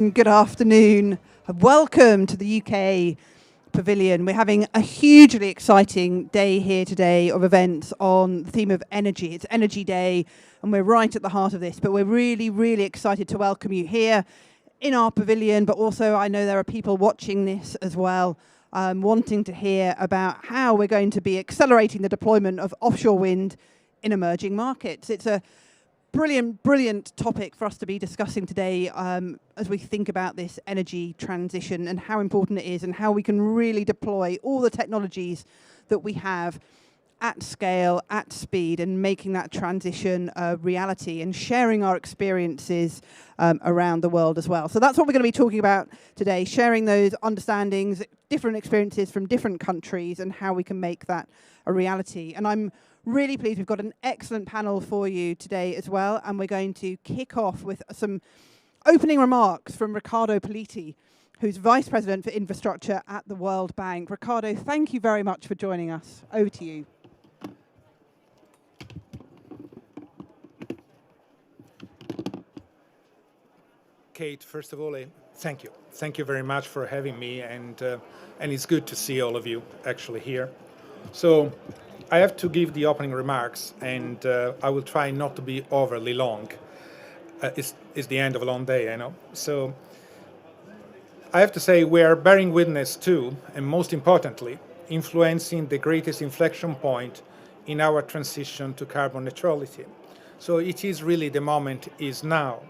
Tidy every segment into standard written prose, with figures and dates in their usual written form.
Good afternoon. Welcome to the UK Pavilion. We're having a hugely exciting day here today of events on the theme of energy. It's Energy Day, and we're right at the heart of this, but we're really, really excited to welcome you here in our pavilion, but also I know there are people watching this as well, wanting to hear about how we're going to be accelerating the deployment of offshore wind in emerging markets. It's a brilliant topic for us to be discussing today as we think about this energy transition and how important it is and how we can really deploy all the technologies that we have at scale, at speed, and making that transition a reality and sharing our experiences around the world as well. So that's what we're going to be talking about today, sharing those understandings, different experiences from different countries and how we can make that a reality. And I'm really pleased we've got an excellent panel for you today as well, and we're going to kick off with some opening remarks from Riccardo Politi, who's Vice President for Infrastructure at the World Bank. Riccardo, thank you very much for joining us. Over to you. Kate, first of all, thank you. Thank you very much for having me, and it's good to see all of you actually here. So I have to give the opening remarks, and I will try not to be overly long. It's the end of a long day, I know. So I have to say we are bearing witness to, and most importantly, influencing the greatest inflection point in our transition to carbon neutrality. So it is really the moment is now.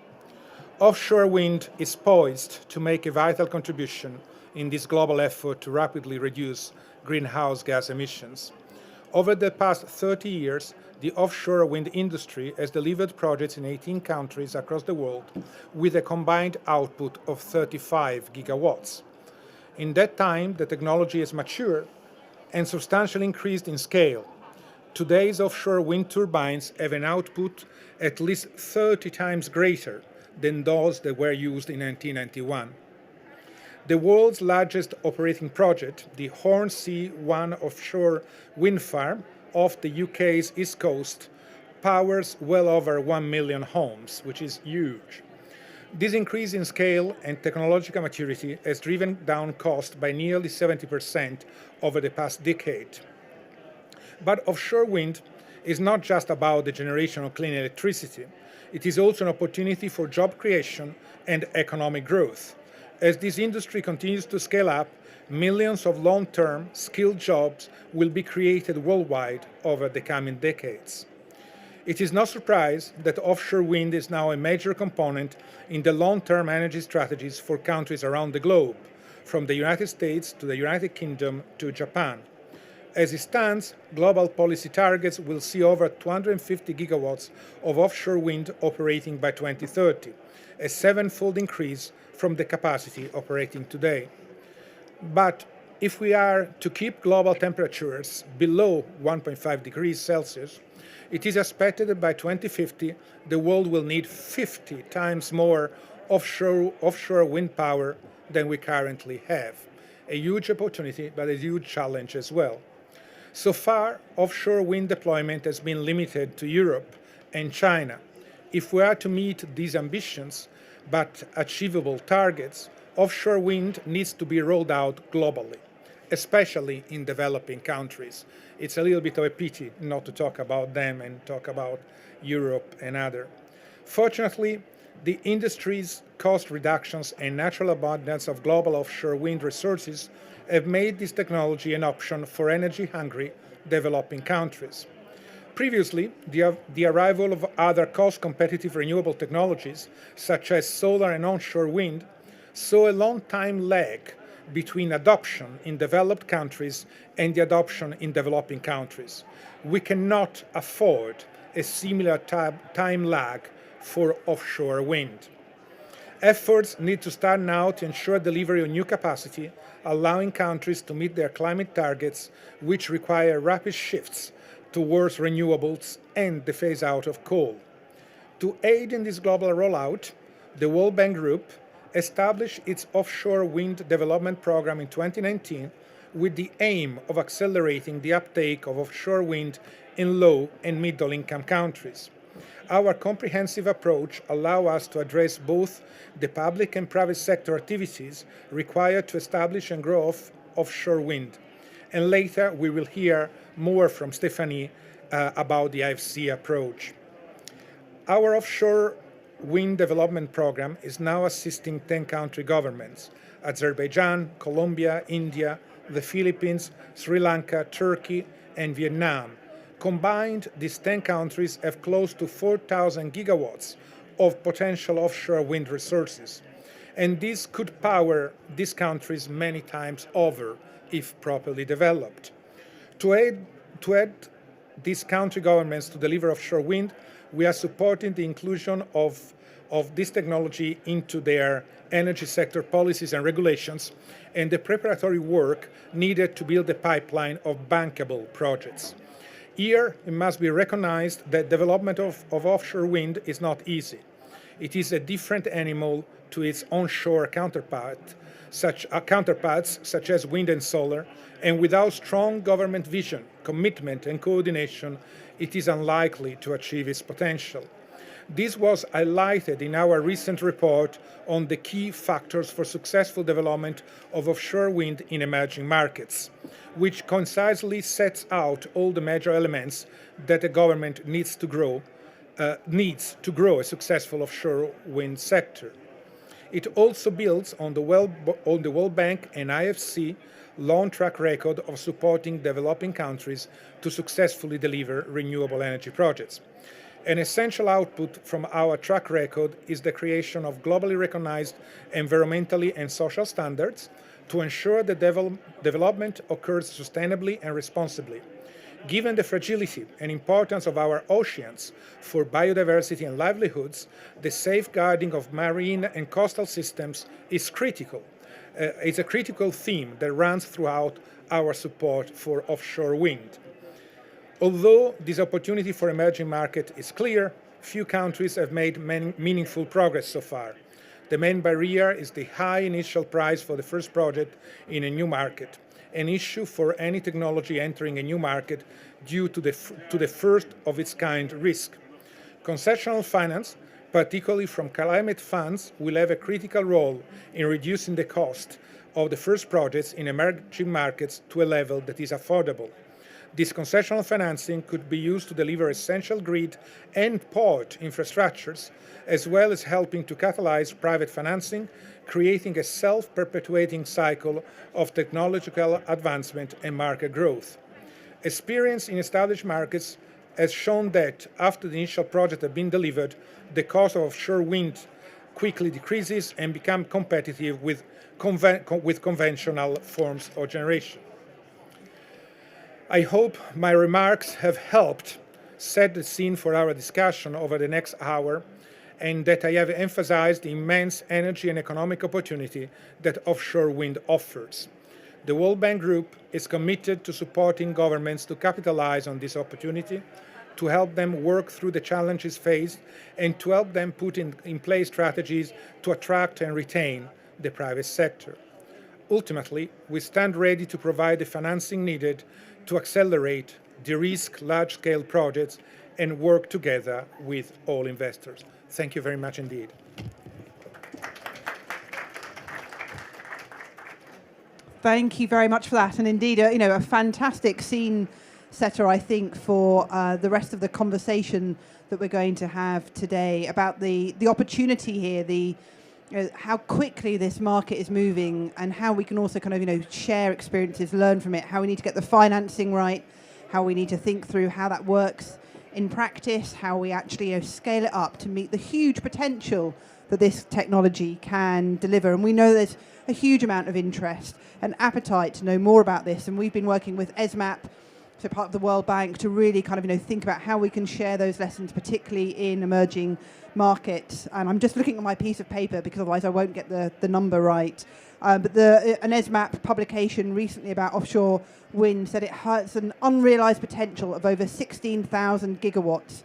Offshore wind is poised to make a vital contribution in this global effort to rapidly reduce greenhouse gas emissions. Over the past 30 years, the offshore wind industry has delivered projects in 18 countries across the world with a combined output of 35 gigawatts. In that time, the technology has matured and substantially increased in scale. Today's offshore wind turbines have an output at least 30 times greater than those that were used in 1991. The world's largest operating project, the Hornsea 1 offshore wind farm off the UK's east coast, powers well over 1 million homes, which is huge. This increase in scale and technological maturity has driven down costs by nearly 70% over the past decade. But offshore wind is not just about the generation of clean electricity. It is also an opportunity for job creation and economic growth. As this industry continues to scale up, millions of long-term skilled jobs will be created worldwide over the coming decades. It is no surprise that offshore wind is now a major component in the long-term energy strategies for countries around the globe, from the United States to the United Kingdom to Japan. As it stands, global policy targets will see over 250 gigawatts of offshore wind operating by 2030, a seven-fold increase from the capacity operating today. But if we are to keep global temperatures below 1.5 degrees Celsius, it is expected that by 2050 the world will need 50 times more offshore wind power than we currently have. A huge opportunity, but a huge challenge as well. So far, offshore wind deployment has been limited to Europe and China. If we are to meet these ambitions, but achievable targets, offshore wind needs to be rolled out globally, especially in developing countries. It's a little bit of a pity not to talk about them and talk about Europe and other. Fortunately, the industry's cost reductions and natural abundance of global offshore wind resources have made this technology an option for energy-hungry developing countries. Previously, the arrival of other cost-competitive renewable technologies, such as solar and onshore wind, saw a long time lag between adoption in developed countries and the adoption in developing countries. We cannot afford a similar time lag for offshore wind. Efforts need to start now to ensure delivery of new capacity, allowing countries to meet their climate targets, which require rapid shifts towards renewables and the phase-out of coal. To aid in this global rollout, the World Bank Group established its offshore wind development program in 2019 with the aim of accelerating the uptake of offshore wind in low and middle-income countries. Our comprehensive approach allows us to address both the public and private sector activities required to establish and grow offshore wind. And later we will hear more from Stephanie about the IFC approach. Our offshore wind development program is now assisting 10 country governments: Azerbaijan, Colombia, India, the Philippines, Sri Lanka, Turkey, and Vietnam. Combined, these 10 countries have close to 4,000 gigawatts of potential offshore wind resources. And this could power these countries many times over if properly developed. To aid these country governments to deliver offshore wind, we are supporting the inclusion of this technology into their energy sector policies and regulations, and the preparatory work needed to build a pipeline of bankable projects. Here, it must be recognized that development of offshore wind is not easy. It is a different animal to its onshore counterparts, such as wind and solar, and without strong government vision, commitment, and coordination, it is unlikely to achieve its potential. This was highlighted in our recent report on the key factors for successful development of offshore wind in emerging markets, which concisely sets out all the major elements that a government needs to grow a successful offshore wind sector. It also builds on the World Bank and IFC long track record of supporting developing countries to successfully deliver renewable energy projects. An essential output from our track record is the creation of globally recognized environmentally and social standards to ensure that development occurs sustainably and responsibly. Given the fragility and importance of our oceans for biodiversity and livelihoods, the safeguarding of marine and coastal systems is critical. It's a critical theme that runs throughout our support for offshore wind. Although this opportunity for emerging markets is clear, few countries have made meaningful progress so far. The main barrier is the high initial price for the first project in a new market, an issue for any technology entering a new market due to the first of its kind risk. Concessional finance, particularly from climate funds, will have a critical role in reducing the cost of the first projects in emerging markets to a level that is affordable. This concessional financing could be used to deliver essential grid and port infrastructures, as well as helping to catalyze private financing, creating a self-perpetuating cycle of technological advancement and market growth. Experience in established markets has shown that after the initial project has been delivered, the cost of offshore wind quickly decreases and becomes competitive with conventional forms of generation. I hope my remarks have helped set the scene for our discussion over the next hour, and that I have emphasized the immense energy and economic opportunity that offshore wind offers. The World Bank Group is committed to supporting governments to capitalize on this opportunity, to help them work through the challenges faced, and to help them put in place strategies to attract and retain the private sector. Ultimately, we stand ready to provide the financing needed to accelerate, de-risk large-scale projects, and work together with all investors. Thank you very much indeed. Thank you very much for that, and indeed, a fantastic scene setter, I think, for the rest of the conversation that we're going to have today about the opportunity here, how quickly this market is moving, and how we can also share experiences, learn from it, how we need to get the financing right, how we need to think through how that works in practice, how we actually scale it up to meet the huge potential that this technology can deliver. And we know there's a huge amount of interest and appetite to know more about this, and we've been working with ESMAP, so part of the World Bank, to really think about how we can share those lessons, particularly in emerging markets. And I'm just looking at my piece of paper because otherwise I won't get the number right. But an ESMAP publication recently about offshore wind said it has an unrealized potential of over 16,000 gigawatts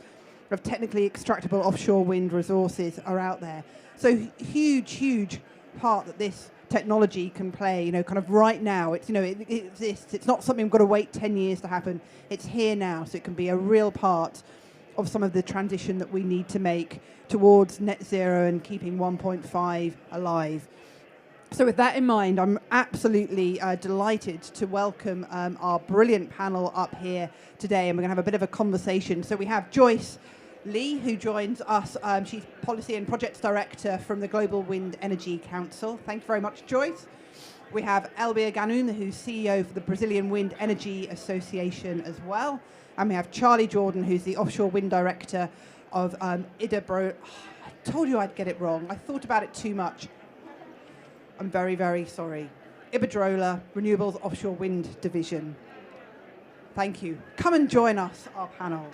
of technically extractable offshore wind resources are out there. So huge part that this technology can play, right now. It's, it exists. It's not something we've got to wait 10 years to happen. It's here now, so it can be a real part of some of the transition that we need to make towards net zero and keeping 1.5 alive. So with that in mind, I'm absolutely delighted to welcome our brilliant panel up here today, and we're going to have a bit of a conversation. So we have Joyce Lee, who joins us. She's Policy and Projects Director from the Global Wind Energy Council. Thank you very much, Joyce. We have Elbia Ganoun, who's CEO for the Brazilian Wind Energy Association as well. And we have Charlie Jordan, who's the Offshore Wind Director of Idabro. I told you I'd get it wrong. I thought about it too much. I'm very, very sorry. Iberdrola Renewables Offshore Wind Division. Thank you. Come and join us, our panel.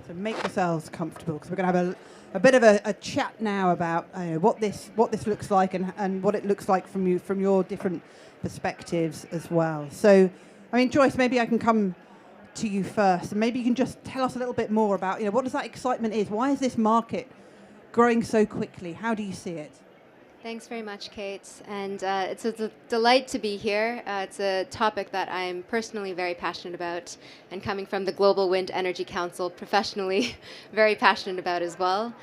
So make yourselves comfortable, because we're going to have a bit of a chat now about what this looks like and what it looks like from your different perspectives as well. So, I mean, Joyce, maybe I can come to you first, and maybe you can just tell us a little bit more about what does that excitement is? Why is this market growing so quickly? How do you see it? Thanks very much, Kate. And it's a delight to be here. It's a topic that I'm personally very passionate about, and coming from the Global Wind Energy Council, professionally very passionate about as well.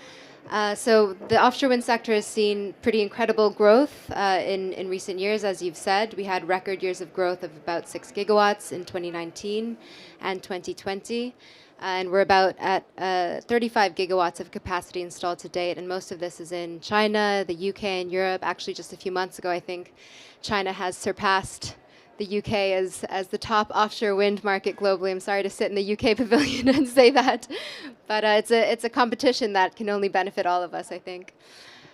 So the offshore wind sector has seen pretty incredible growth in recent years, as you've said. We had record years of growth of about 6 gigawatts in 2019 and 2020. And we're about at 35 gigawatts of capacity installed to date, and most of this is in China, the UK, and Europe. Actually, just a few months ago, I think China has surpassed the UK as the top offshore wind market globally. I'm sorry to sit in the UK pavilion and say that, but it's a competition that can only benefit all of us, I think.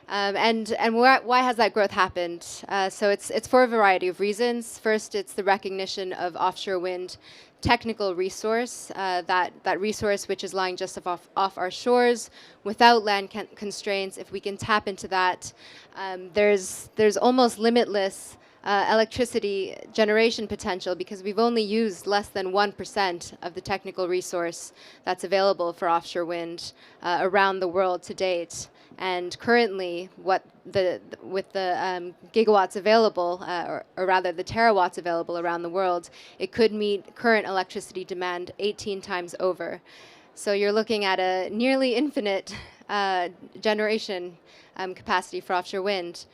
And why has that growth happened? So it's for a variety of reasons. First, it's the recognition of offshore wind technical resource, that resource which is lying just off our shores without land constraints. If we can tap into that, there's almost limitless electricity generation potential, because we've only used less than 1% of the technical resource that's available for offshore wind around the world to date. And currently, with the gigawatts available, or rather the terawatts available around the world, it could meet current electricity demand 18 times over. So you're looking at a nearly infinite generation capacity for offshore wind.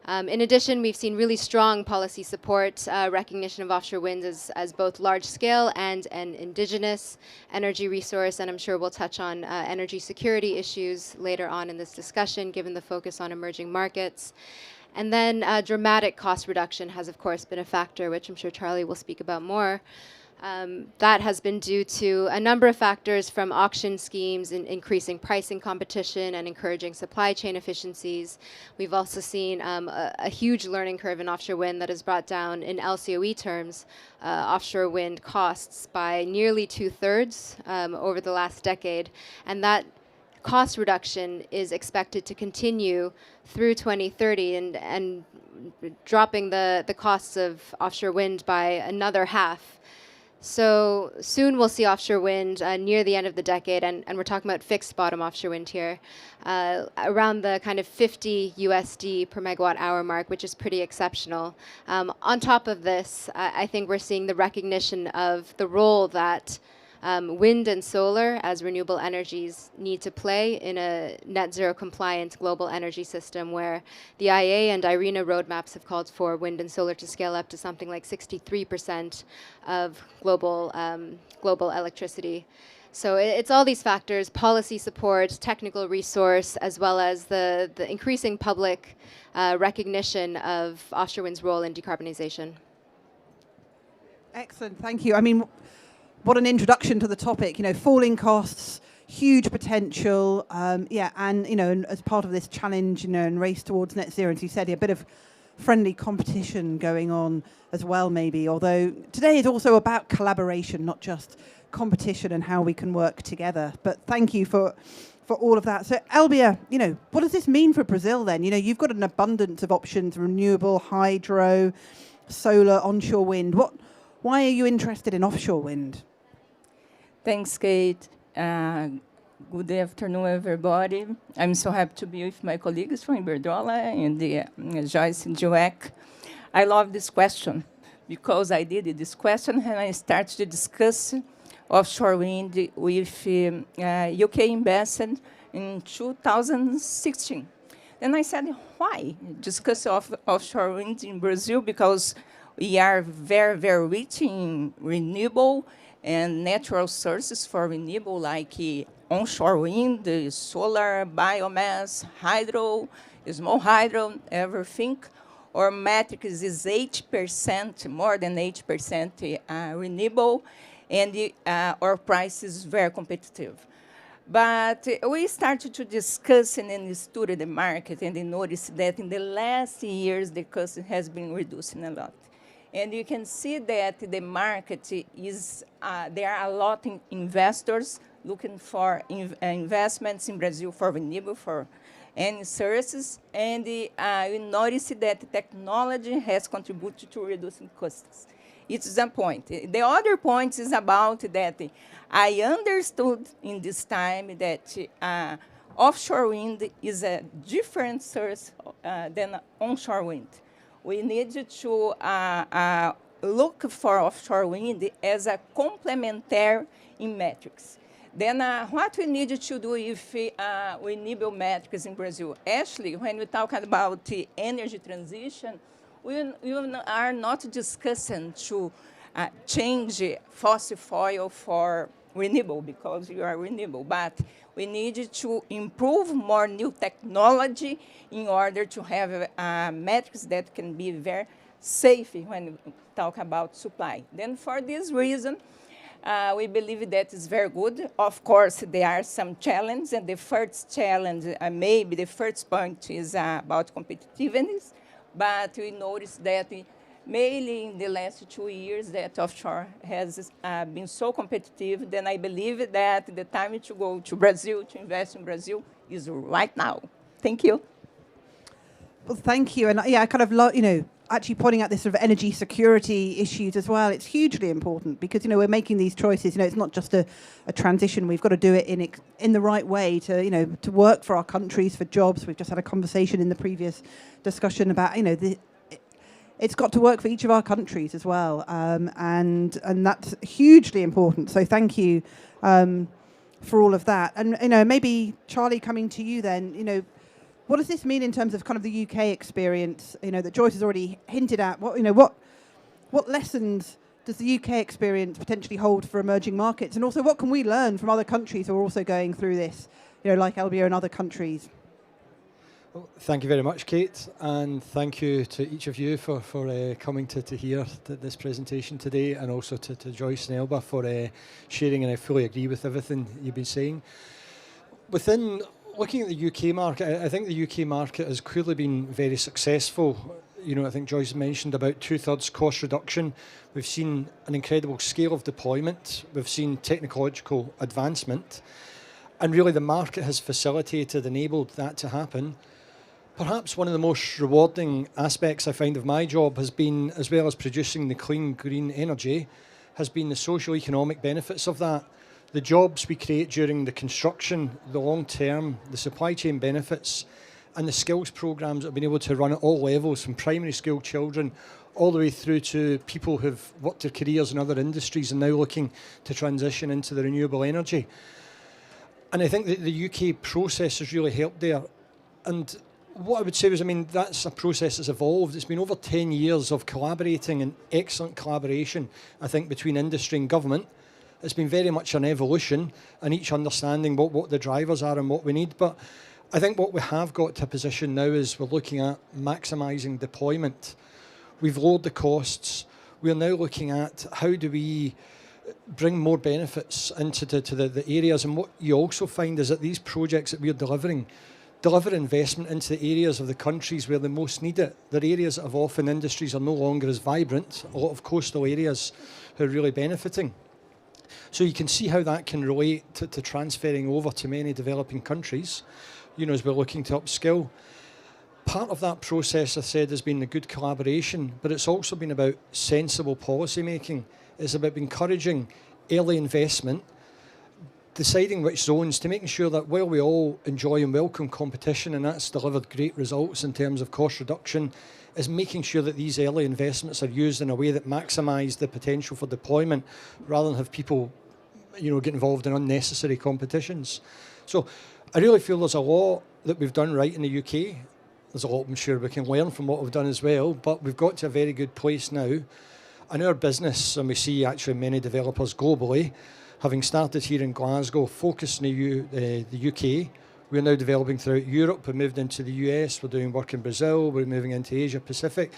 In addition, we've seen really strong policy support, recognition of offshore wind as both large-scale and an indigenous energy resource, and I'm sure we'll touch on energy security issues later on in this discussion, given the focus on emerging markets. And then dramatic cost reduction has, of course, been a factor, which I'm sure Charlie will speak about more. That has been due to a number of factors, from auction schemes, increasing pricing competition and encouraging supply chain efficiencies. We've also seen a huge learning curve in offshore wind that has brought down, in LCOE terms, offshore wind costs by nearly 2/3 over the last decade. And that cost reduction is expected to continue through 2030 and dropping the costs of offshore wind by another half. So soon we'll see offshore wind near the end of the decade, and we're talking about fixed bottom offshore wind here, around the kind of 50 USD per megawatt hour mark, which is pretty exceptional. On top of this, I think we're seeing the recognition of the role that wind and solar as renewable energies need to play in a net zero compliant global energy system, where the IEA and IRENA roadmaps have called for wind and solar to scale up to something like 63% of global electricity. So it's all these factors: policy support, technical resource, as well as the increasing public recognition of offshore wind's role in decarbonization. Excellent, thank you. I mean, what an introduction to the topic. Falling costs, huge potential, and as part of this challenge, and race towards net zero, as you said, a bit of friendly competition going on as well, maybe. Although today is also about collaboration, not just competition, and how we can work together. But thank you for all of that. So, Elbia, what does this mean for Brazil then? You've got an abundance of options: renewable, hydro, solar, onshore wind. Why are you interested in offshore wind? Thanks, Kate. Good afternoon, everybody. I'm so happy to be with my colleagues from Iberdrola and the Joyce and Joek. I love this question because I did this question and I started to discuss offshore wind with UK invested in 2016. Then I said, why discuss offshore wind in Brazil? Because we are very, very rich in renewable and natural sources for renewable, like onshore wind, solar, biomass, hydro, small hydro, everything. Our matrix is 8%, more than 8% renewable, and our price is very competitive. But we started to discuss and study the market, and notice that in the last years, the cost has been reducing a lot. And you can see that the market is, there are a lot of investors looking for investments in Brazil for renewable, for any services, and we notice that technology has contributed to reducing costs. It's a point. The other point is about that I understood in this time that offshore wind is a different source than onshore wind. We need to look for offshore wind as a complementary in metrics. Then what we need to do if we enable metrics in Brazil? Actually, when we talk about the energy transition, we are not discussing to change fossil fuel for renewable because you are renewable, but we need to improve more new technology in order to have metrics that can be very safe when we talk about supply. Then for this reason, we believe that is very good. Of course, there are some challenges, and the first challenge, maybe the first point is about competitiveness, but we noticed that mainly in the last 2 years that offshore has been so competitive, then I believe that the time to go to Brazil, to invest in Brazil, is right now. Thank you. Well, thank you. And yeah, I kind of love, actually pointing out this sort of energy security issues as well. It's hugely important because, we're making these choices. It's not just a transition. We've got to do it in the right way to, to work for our countries, for jobs. We've just had a conversation in the previous discussion about, it's got to work for each of our countries as well. And that's hugely important. So thank you for all of that. And, maybe Charlie, coming to you then, what does this mean in terms of kind of the UK experience, that Joyce has already hinted at? What lessons does the UK experience potentially hold for emerging markets? And also, what can we learn from other countries who are also going through this, like Elbia and other countries? Well, thank you very much, Kate, and thank you to each of you for coming to hear this presentation today, and also to Joyce and Elba for sharing, and I fully agree with everything you've been saying. Within looking at the UK market, I think the UK market has clearly been very successful. I think Joyce mentioned about 2/3 cost reduction. We've seen an incredible scale of deployment. We've seen technological advancement. And really the market has facilitated, enabled that to happen. Perhaps one of the most rewarding aspects I find of my job has been, as well as producing the clean, green energy, has been the socio-economic benefits of that. The jobs we create during the construction, the long term, the supply chain benefits, and the skills programs that have been able to run at all levels, from primary school children all the way through to people who've worked their careers in other industries and now looking to transition into the renewable energy. And I think that the UK process has really helped there. And what I would say is, that's a process that's evolved. It's been over 10 years of collaborating and excellent collaboration, I think, between industry and government. It's been very much an evolution and each understanding what the drivers are and what we need. But I think what we have got to a position now is we're looking at maximising deployment. We've lowered the costs. We're now looking at how do we bring more benefits into the areas. And what you also find is that these projects that we're delivering deliver investment into the areas of the countries where they most need it. They're areas that have often industries are no longer as vibrant, a lot of coastal areas who are really benefiting. So you can see how that can relate to transferring over to many developing countries, as we're looking to upskill. Part of that process, I said, has been the good collaboration, but it's also been about sensible policy making. It's about encouraging early investment, deciding which zones, to making sure that while we all enjoy and welcome competition, and that's delivered great results in terms of cost reduction, is making sure that these early investments are used in a way that maximise the potential for deployment, rather than have people, get involved in unnecessary competitions. So I really feel there's a lot that we've done right in the UK. There's a lot I'm sure we can learn from what we've done as well, but we've got to a very good place now. And our business, and we see actually many developers globally, having started here in Glasgow, focused in the UK, we're now developing throughout Europe. We've moved into the US, we're doing work in Brazil, we're moving into Asia Pacific.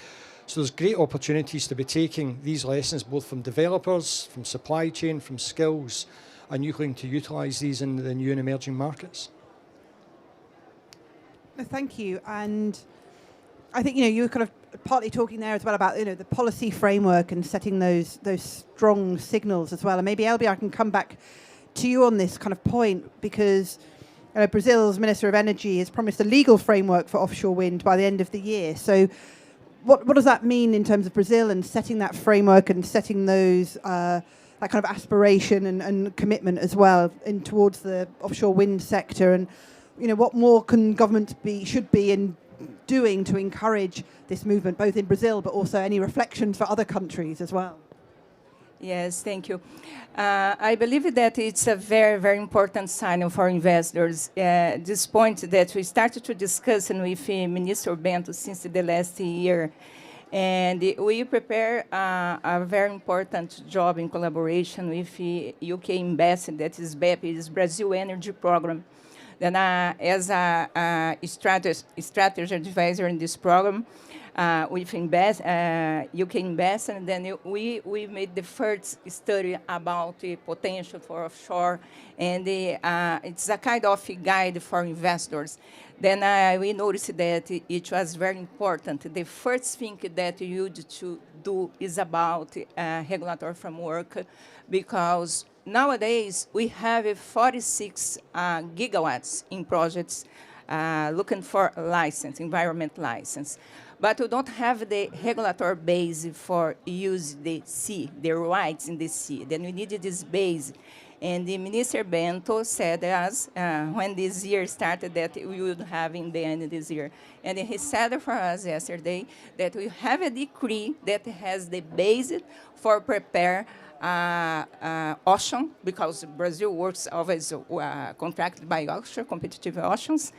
So there's great opportunities to be taking these lessons both from developers, from supply chain, from skills, and looking to utilise these in the new and emerging markets. Thank you. And I think, you were kind of partly talking there as well about, the policy framework and setting those strong signals as well. And maybe, Elby, I can come back to you on this kind of point, because Brazil's Minister of Energy has promised a legal framework for offshore wind by the end of the year. So what does that mean in terms of Brazil and setting that framework and setting those that kind of aspiration and commitment as well in towards the offshore wind sector? And what more can government should be in doing to encourage this movement, both in Brazil, but also any reflections for other countries as well? Yes, thank you. I believe that it's a very, very important sign for investors. This point that we started to discuss with Minister Bento since the last year, and we prepare a very important job in collaboration with UK Embassy, that is BEP, is Brazil Energy Program. Then as a strategy advisor in this program, with UK Embassy, and then we made the first study about the potential for offshore, and it's a kind of guide for investors. Then we noticed that it was very important. The first thing that you need to do is about regulatory framework, because nowadays we have 46 gigawatts in projects looking for license, environment license. But we don't have the regulatory base for use the sea, the rights in the sea. Then we needed this base. And the Minister Bento said us, when this year started, that we would have in the end of this year. And he said for us yesterday that we have a decree that has the base for prepare auction, because Brazil works always contracted by auction, competitive auctions.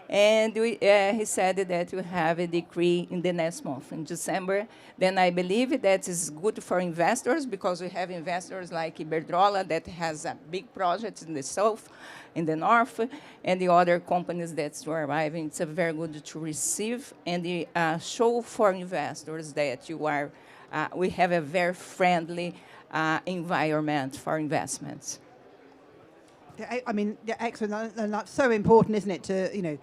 And he said that we have a decree in the next month, in December. Then I believe that is good for investors, because we have investors like Iberdrola that has a big project in the south, in the north, and the other companies that are arriving. It's very good to receive and show for investors that we have a very friendly environment for investments. I mean, excellent, and that's so important, isn't it? To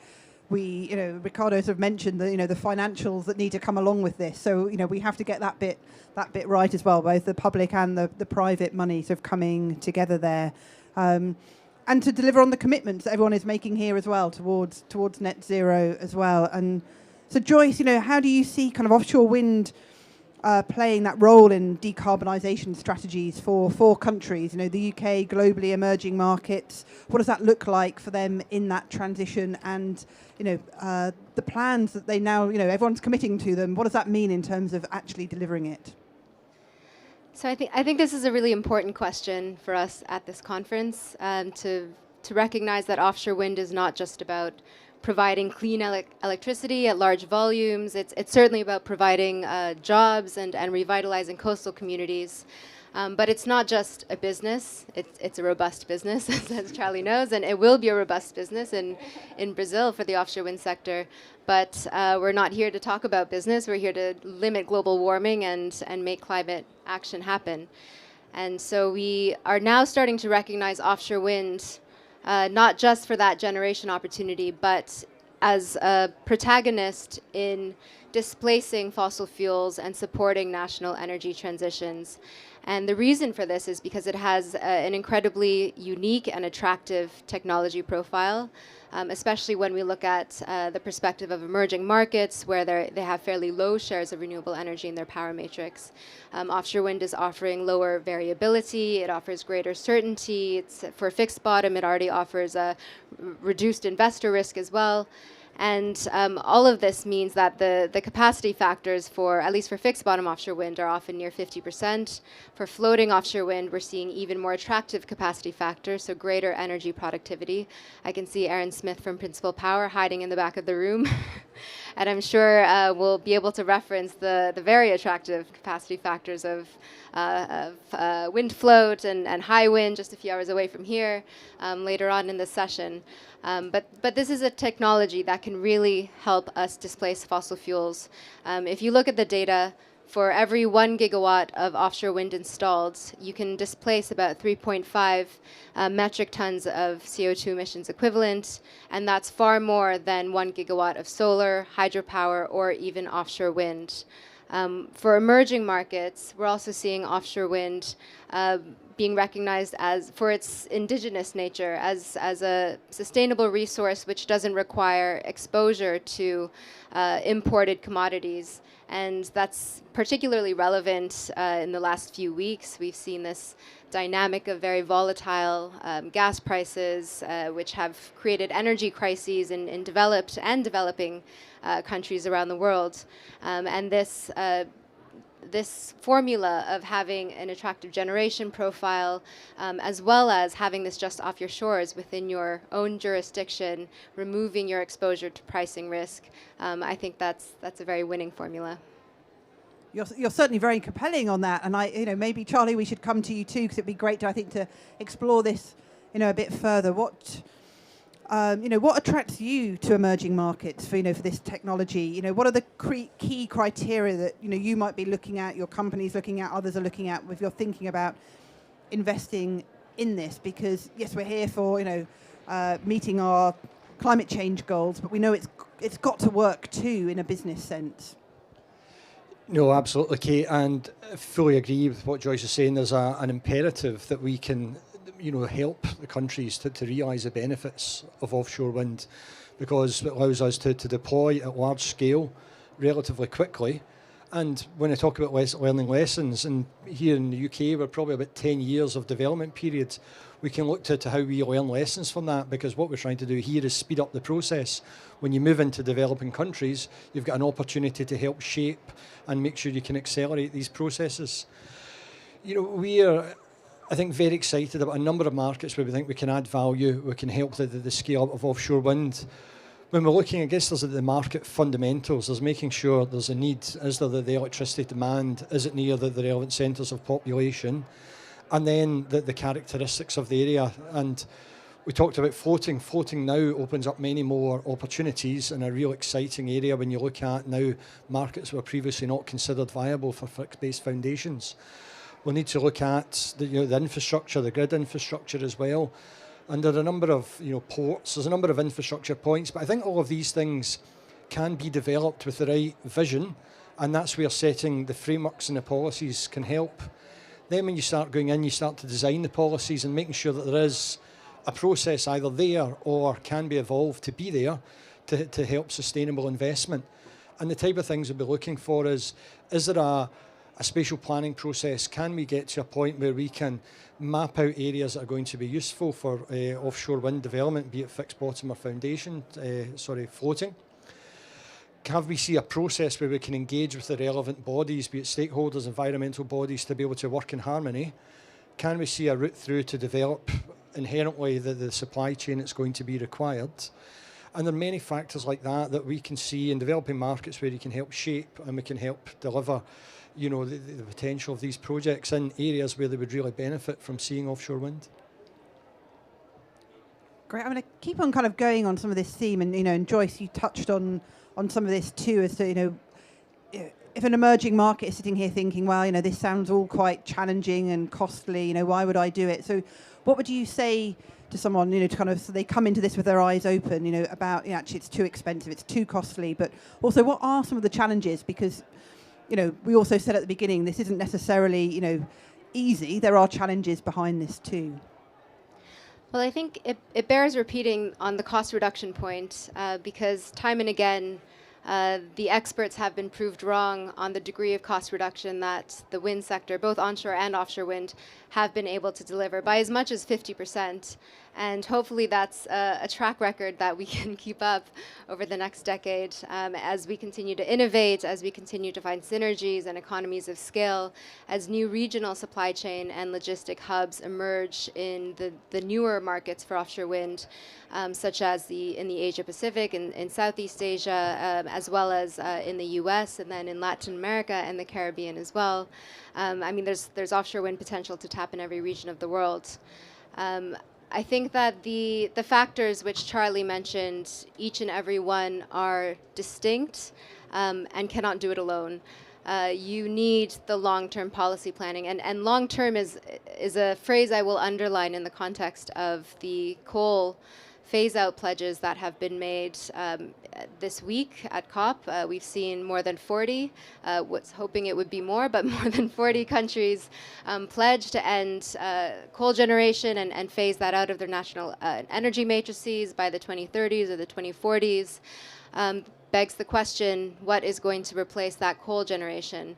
Ricardo sort of mentioned the financials that need to come along with this. So we have to get that bit right as well, both the public and the private money sort of coming together there, and to deliver on the commitments that everyone is making here as well towards net zero as well. And so, Joyce, how do you see kind of offshore wind playing that role in decarbonisation strategies for countries, the UK, globally emerging markets? What does that look like for them in that transition? And, the plans that they now, everyone's committing to them, what does that mean in terms of actually delivering it? So I think this is a really important question for us at this conference, to recognize that offshore wind is not just about providing clean electricity at large volumes. It's certainly about providing jobs and revitalizing coastal communities. But it's not just a business. It's a robust business, as Charlie knows, and it will be a robust business in Brazil for the offshore wind sector. But we're not here to talk about business. We're here to limit global warming and make climate action happen. And so we are now starting to recognize offshore wind not just for that generation opportunity, but as a protagonist in displacing fossil fuels and supporting national energy transitions. And the reason for this is because it has an incredibly unique and attractive technology profile, especially when we look at the perspective of emerging markets where they have fairly low shares of renewable energy in their power matrix. Offshore wind is offering lower variability, it offers greater certainty, for fixed bottom it already offers a reduced investor risk as well. And all of this means that the capacity factors for, at least for fixed bottom offshore wind, are often near 50%. For floating offshore wind, we're seeing even more attractive capacity factors, so greater energy productivity. I can see Aaron Smith from Principal Power hiding in the back of the room. And I'm sure we'll be able to reference the very attractive capacity factors of wind float and high wind just a few hours away from here later on in the session. But this is a technology that can really help us displace fossil fuels. If you look at the data, for every 1 gigawatt of offshore wind installed, you can displace about 3.5 metric tons of CO2 emissions equivalent, and that's far more than 1 gigawatt of solar, hydropower, or even offshore wind. For emerging markets, we're also seeing offshore wind being recognized as, for its indigenous nature, as a sustainable resource which doesn't require exposure to imported commodities. And that's particularly relevant in the last few weeks. We've seen this dynamic of very volatile gas prices, which have created energy crises in developed and developing countries around the world. And this formula of having an attractive generation profile, as well as having this just off your shores within your own jurisdiction, removing your exposure to pricing risk, I think that's a very winning formula. You're certainly very compelling on that, and maybe Charlie, we should come to you too, because it'd be great to explore this, a bit further. What attracts you to emerging markets for this technology? What are the key criteria that you might be looking at, your company's looking at, others are looking at, if you're thinking about investing in this? Because yes, we're here for meeting our climate change goals, but we know it's got to work too in a business sense. No, absolutely, Kate, and I fully agree with what Joyce is saying. There's an imperative that we can help the countries to realise the benefits of offshore wind, because it allows us to deploy at large scale relatively quickly. And when I talk about learning lessons, and here in the UK we're probably about 10 years of development period, we can look to how we learn lessons from that, because what we're trying to do here is speed up the process. When you move into developing countries, you've got an opportunity to help shape and make sure you can accelerate these processes. We are, I think, very excited about a number of markets where we think we can add value, we can help the scale up of offshore wind. When we're looking, I guess there's the market fundamentals, there's making sure there's a need, is there the electricity demand, is it near the relevant centres of population, and then the characteristics of the area. And we talked about floating. Floating now opens up many more opportunities in a real exciting area when you look at now markets were previously not considered viable for fixed-based foundations. We'll need to look at the infrastructure, the grid infrastructure as well. And there are a number of ports, there's a number of infrastructure points, but I think all of these things can be developed with the right vision, and that's where setting the frameworks and the policies can help. Then when you start going in, you start to design the policies and making sure that there is a process either there or can be evolved to be there to help sustainable investment. And the type of things we'll be looking for is there a spatial planning process? Can we get to a point where we can map out areas that are going to be useful for offshore wind development, be it fixed bottom or foundation, floating? Have we see a process where we can engage with the relevant bodies, be it stakeholders, environmental bodies, to be able to work in harmony? Can we see a route through to develop inherently the supply chain that's going to be required? And there are many factors like that we can see in developing markets where you can help shape and we can help deliver the potential of these projects in areas where they would really benefit from seeing offshore wind. Great. I'm going to keep on kind of going on some of this theme, and Joyce, you touched on some of this too, as to if an emerging market is sitting here thinking, well, this sounds all quite challenging and costly, why would I do it? So what would you say to someone, to kind of, so they come into this with their eyes open, about, actually it's too expensive, it's too costly, but also what are some of the challenges? Because, we also said at the beginning, this isn't necessarily, easy. There are challenges behind this too. Well, I think it bears repeating on the cost reduction point because time and again, the experts have been proved wrong on the degree of cost reduction that the wind sector, both onshore and offshore wind, have been able to deliver by as much as 50%. And hopefully that's a track record that we can keep up over the next decade as we continue to innovate, as we continue to find synergies and economies of scale, as new regional supply chain and logistic hubs emerge in the newer markets for offshore wind, such as in the Asia Pacific, in Southeast Asia, as well as in the US, and then in Latin America and the Caribbean as well. I mean, there's offshore wind potential to tap in every region of the world. I think that the factors which Charlie mentioned, each and every one are distinct and cannot do it alone. You need the long-term policy planning, and long-term is a phrase I will underline in the context of the coal phase-out pledges that have been made this week at COP. We've seen more than 40, was hoping it would be more, but more than 40 countries pledge to end coal generation and phase that out of their national energy matrices by the 2030s or the 2040s. Begs the question, what is going to replace that coal generation?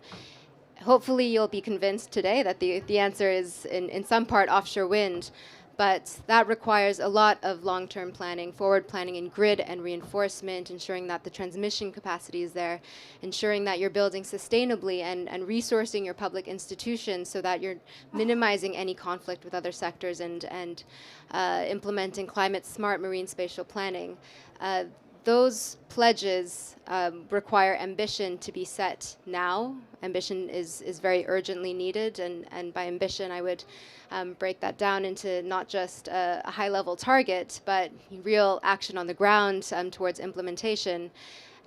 Hopefully you'll be convinced today that the answer is in some part offshore wind. But that requires a lot of long-term planning, forward planning in grid and reinforcement, ensuring that the transmission capacity is there, ensuring that you're building sustainably and resourcing your public institutions so that you're minimizing any conflict with other sectors and implementing climate-smart marine spatial planning. Those pledges require ambition to be set now. Ambition is very urgently needed, and by ambition I would break that down into not just a high-level target, but real action on the ground towards implementation.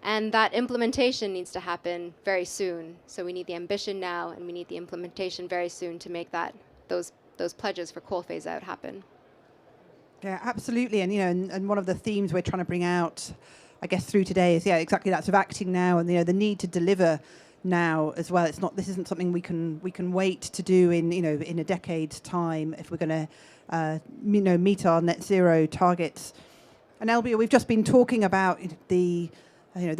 And that implementation needs to happen very soon. So we need the ambition now, and we need the implementation very soon to make those pledges for coal phase-out happen. Yeah, absolutely. And and one of the themes we're trying to bring out, I guess, through today is exactly that, of acting now, and the need to deliver now as well. This isn't something we can wait to do in a decade's time if we're going to meet our net zero targets. And Elbia, we've just been talking about the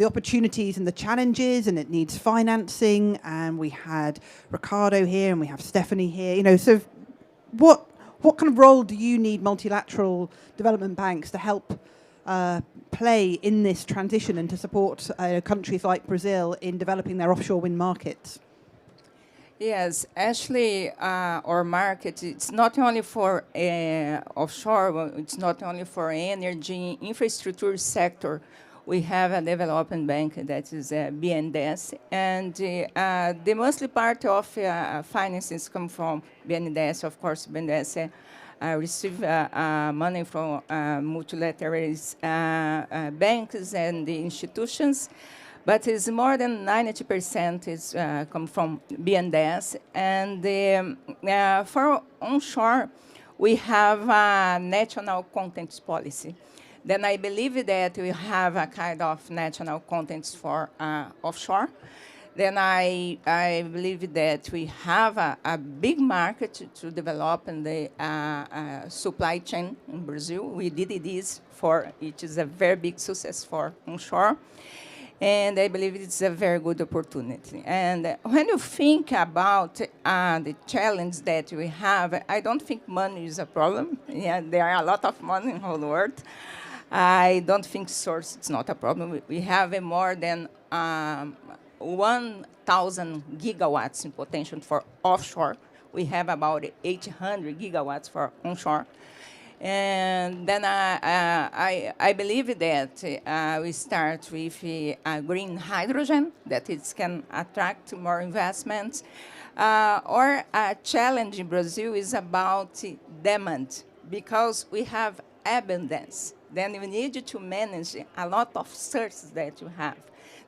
opportunities and the challenges, and it needs financing. And we had Ricardo here, and we have Stephanie here. So what kind of role do you need multilateral development banks to help play in this transition and to support countries like Brazil in developing their offshore wind markets? Yes, actually, our market, it's not only for offshore, it's not only for energy, infrastructure sector. We have a development bank that is BNDES, and the mostly part of finances come from BNDES. Of course, BNDES receive money from multilateral banks and the institutions, but it's more than 90% is come from BNDES. And for onshore, we have a national contents policy. Then I believe that we have a kind of national contents for offshore. Then I believe that we have a big market to develop in the supply chain in Brazil. We did this it is a very big success for onshore. And I believe it's a very good opportunity. And when you think about the challenge that we have, I don't think money is a problem. Yeah, there are a lot of money in the whole world. I don't think source is not a problem. We have more than 1,000 gigawatts in potential for offshore. We have about 800 gigawatts for onshore. And then I believe that we start with green hydrogen, that it can attract more investments. Or a challenge in Brazil is about demand, because we have abundance. Then we need to manage a lot of sources that you have.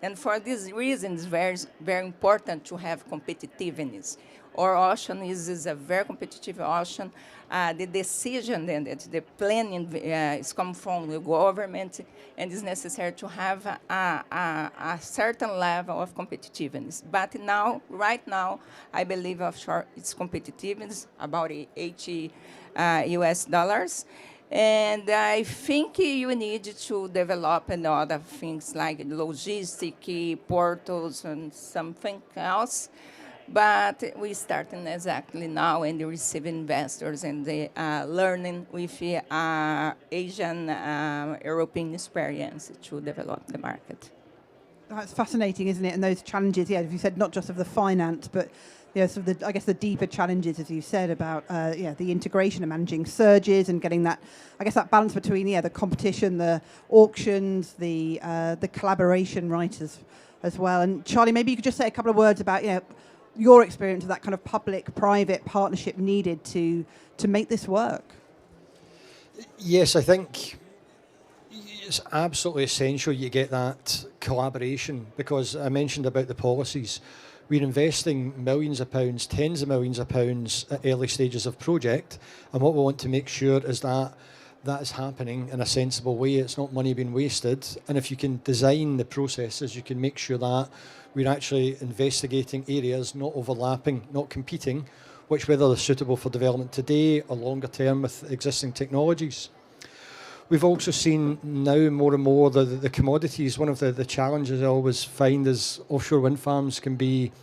And for these reasons, it's very, very important to have competitiveness. Our auction is a very competitive auction. The decision and the planning is come from the government, and it's necessary to have a certain level of competitiveness. But now, right now, I believe offshore is competitive. It's about $80 US. And I think you need to develop other things like logistic, portals, and something else. But we're starting exactly now and receive investors and learning with Asian, European experience to develop the market. That's fascinating, isn't it? And those challenges, yeah, as you said, not just of the finance, but sort of I guess the deeper challenges, as you said, about the integration and managing surges and getting that, I guess, that balance between the competition, the auctions, the collaboration, right, as well. And Charlie, maybe you could just say a couple of words about your experience of that kind of public-private partnership needed to make this work. Yes, I think it's absolutely essential you get that collaboration, because I mentioned about the policies. We're investing millions of pounds, tens of millions of pounds at early stages of project, and what we want to make sure is that that is happening in a sensible way. It's not money being wasted, and if you can design the processes, you can make sure that we're actually investigating areas, not overlapping, not competing, which whether they're suitable for development today or longer term with existing technologies. We've also seen now more and more the commodities. One of the challenges I always find is offshore wind farms can be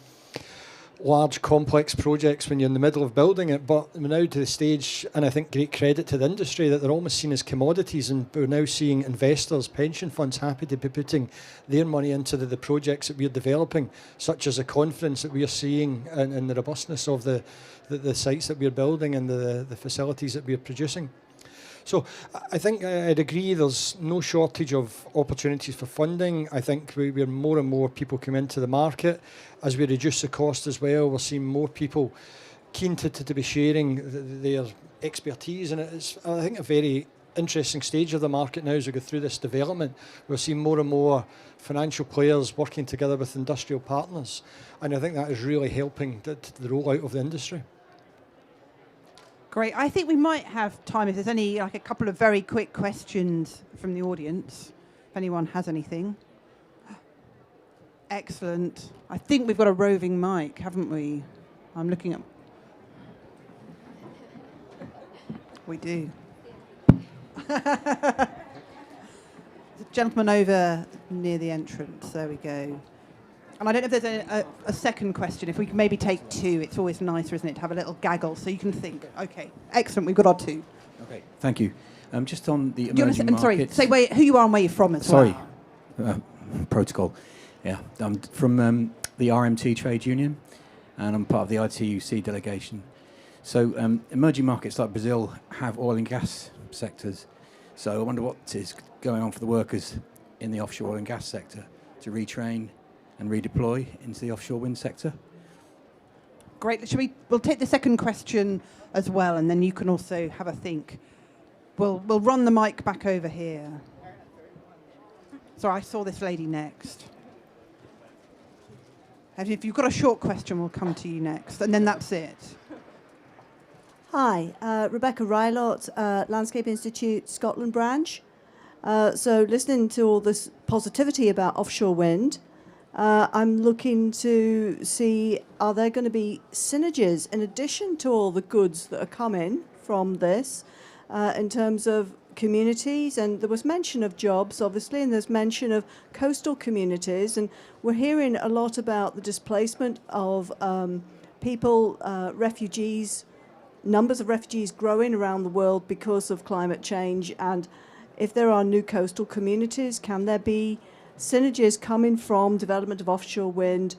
large, complex projects when you're in the middle of building it, but we're now to the stage, and I think great credit to the industry, that they're almost seen as commodities, and we're now seeing investors, pension funds, happy to be putting their money into the projects that we're developing, such as the confidence that we are seeing in the robustness of the sites that we're building and the facilities that we're producing. So I think I'd agree there's no shortage of opportunities for funding. I think we're more and more people come into the market. As we reduce the cost as well, we're seeing more people keen to be sharing their expertise. And it's, I think, a very interesting stage of the market now as we go through this development. We're seeing more and more financial players working together with industrial partners. And I think that is really helping the rollout of the industry. Great. I think we might have time if there's any, like a couple of very quick questions from the audience, if anyone has anything. Excellent. I think we've got a roving mic, haven't we? I'm looking at... We do. The gentleman over near the entrance. There we go. And I don't know if there's a second question. If we can maybe take two, it's always nicer, isn't it, to have a little gaggle so you can think. Okay, excellent. We've got our two. Okay, thank you. Just on the emerging markets... Sorry, say who you are and where you're from as well. Sorry, protocol. Yeah, I'm from the RMT Trade Union, and I'm part of the ITUC delegation. So emerging markets like Brazil have oil and gas sectors. So I wonder what is going on for the workers in the offshore oil and gas sector to retrain and redeploy into the offshore wind sector. Great. We'll take the second question as well, and then you can also have a think. We'll run the mic back over here. Sorry, I saw this lady next. And if you've got a short question, we'll come to you next, and then that's it. Hi, Rebecca Rylott, Landscape Institute, Scotland branch. So listening to all this positivity about offshore wind, I'm looking to see, are there going to be synergies in addition to all the goods that are coming from this in terms of communities? And there was mention of jobs, obviously, and there's mention of coastal communities. And we're hearing a lot about the displacement of people, refugees, numbers of refugees growing around the world because of climate change. And if there are new coastal communities, can there be synergies coming from development of offshore wind,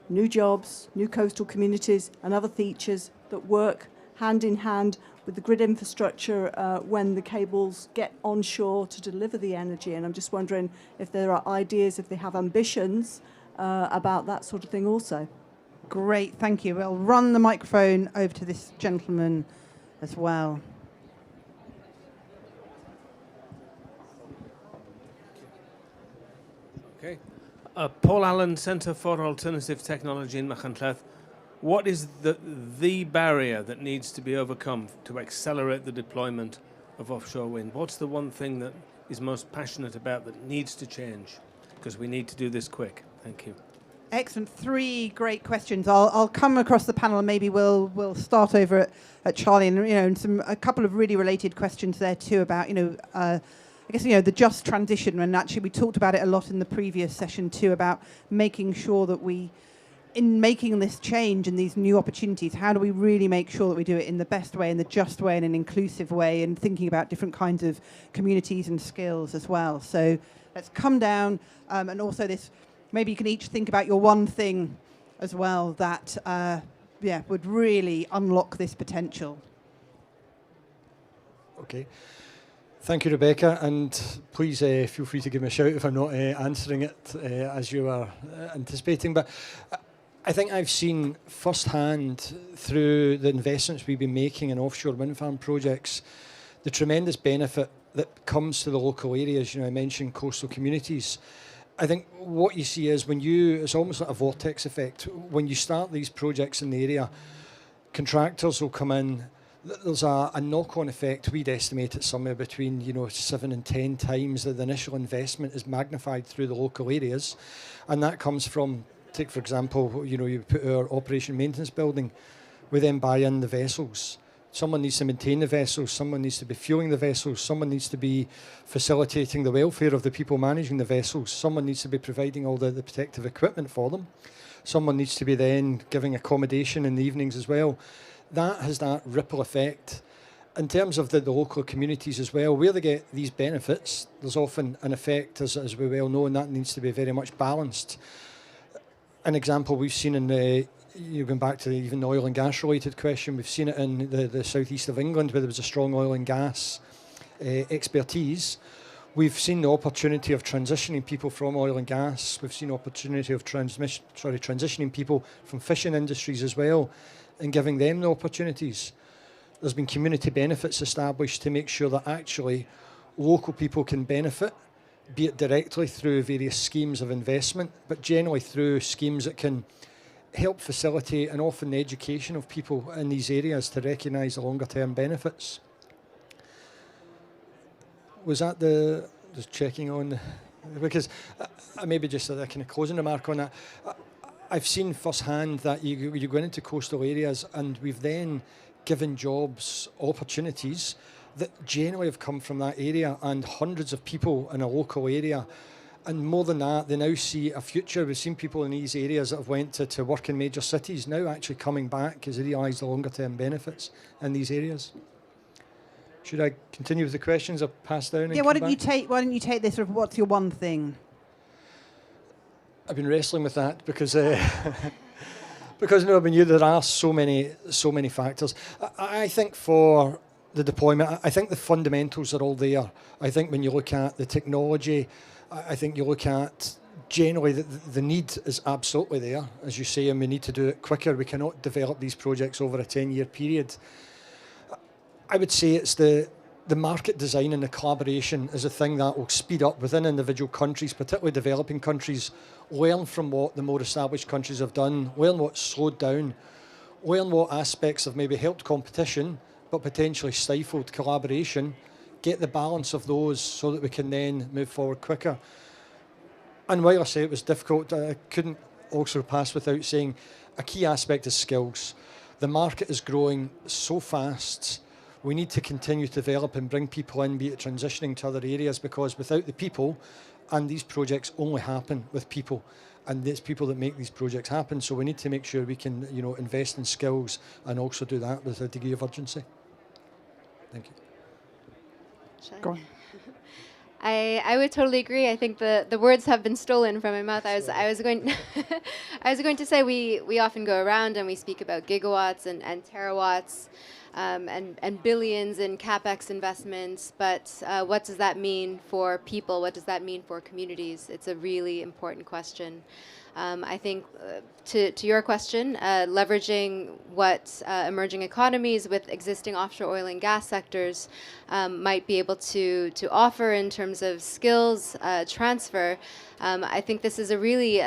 new jobs, new coastal communities, and other features that work hand in hand with the grid infrastructure when the cables get onshore to deliver the energy? And I'm just wondering if there are ideas, if they have ambitions about that sort of thing also. Great, thank you. We'll run the microphone over to this gentleman as well. Okay. Paul Allen, Centre for Alternative Technology in Machynlleth. What is the barrier that needs to be overcome to accelerate the deployment of offshore wind? What's the one thing that is most passionate about that needs to change? Because we need to do this quick. Thank you. Excellent. 3 great questions. I'll come across the panel and maybe we'll start over at Charlie, and and a couple of really related questions there too about I guess the just transition, and actually we talked about it a lot in the previous session too about making sure that we, in making this change and these new opportunities, how do we really make sure that we do it in the best way, in the just way, in an inclusive way, and thinking about different kinds of communities and skills as well. So let's come down, and also this. Maybe you can each think about your one thing as well that would really unlock this potential. Okay. Thank you, Rebecca, and please feel free to give me a shout if I'm not answering it as you are anticipating. But I think I've seen firsthand through the investments we've been making in offshore wind farm projects the tremendous benefit that comes to the local areas. I mentioned coastal communities. I think what you see is it's almost like a vortex effect. When you start these projects in the area, contractors will come in. There's a knock-on effect. We'd estimate it somewhere between 7 and 10 times that the initial investment is magnified through the local areas, and that comes from, take for example, you put our operation maintenance building. We then buy in the vessels. Someone needs to maintain the vessels, someone needs to be fueling the vessels, someone needs to be facilitating the welfare of the people managing the vessels, someone needs to be providing all the protective equipment for them, someone needs to be then giving accommodation in the evenings as well. That has that ripple effect. In terms of the local communities as well, where they get these benefits, there's often an effect, as we well know, and that needs to be very much balanced. An example we've seen in going back to even the oil and gas related question, we've seen it in the southeast of England where there was a strong oil and gas expertise. We've seen the opportunity of transitioning people from oil and gas. We've seen the opportunity of transitioning people from fishing industries as well and giving them the opportunities. There's been community benefits established to make sure that actually local people can benefit, be it directly through various schemes of investment, but generally through schemes that can help facilitate and often the education of people in these areas to recognise the longer term benefits. Was that just checking on, because maybe just a kind of closing remark on that. I've seen firsthand that you go into coastal areas and we've then given jobs opportunities that generally have come from that area, and hundreds of people in a local area. And more than that, they now see a future. We've seen people in these areas that have went to work in major cities now actually coming back because they realise the longer term benefits in these areas. Should I continue with the questions or pass down? Yeah, why don't you take this sort of what's your one thing? I've been wrestling with that because there are so many factors. I think for the deployment, I think the fundamentals are all there. I think when you look at the technology, I think you look at generally the need is absolutely there, as you say, and we need to do it quicker. We cannot develop these projects over a 10-year period. I would say it's the market design and the collaboration is a thing that will speed up within individual countries, particularly developing countries, learn from what the more established countries have done, learn what slowed down, learn what aspects have maybe helped competition, but potentially stifled collaboration, get the balance of those so that we can then move forward quicker. And while I say it was difficult, I couldn't also pass without saying a key aspect is skills. The market is growing so fast. We need to continue to develop and bring people in, be it transitioning to other areas, because without the people, and these projects only happen with people, and it's people that make these projects happen. So we need to make sure we can, invest in skills and also do that with a degree of urgency. Thank you. Go on. I would totally agree. I think the words have been stolen from my mouth. I was going to say we often go around and we speak about gigawatts and terawatts and billions in CapEx investments, but what does that mean for people? What does that mean for communities? It's a really important question. I think to your question, leveraging what emerging economies with existing offshore oil and gas sectors might be able to offer in terms of skills transfer, I think this is a really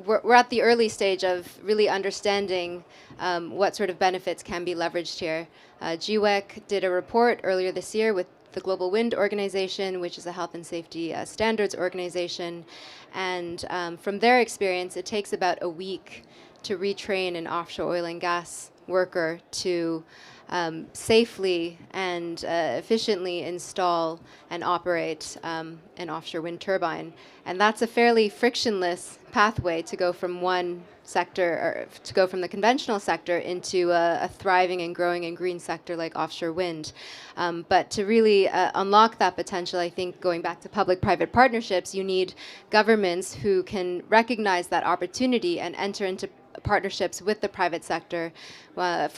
we're at the early stage of really understanding what sort of benefits can be leveraged here. GWEC did a report earlier this year with the Global Wind Organization, which is a health and safety standards organization. And from their experience, it takes about a week to retrain an offshore oil and gas worker to safely and efficiently install and operate an offshore wind turbine. And that's a fairly frictionless pathway to go from one sector, or to go from the conventional sector into a thriving and growing and green sector like offshore wind. But to really unlock that potential, I think going back to public-private partnerships, you need governments who can recognize that opportunity and enter into partnerships with the private sector.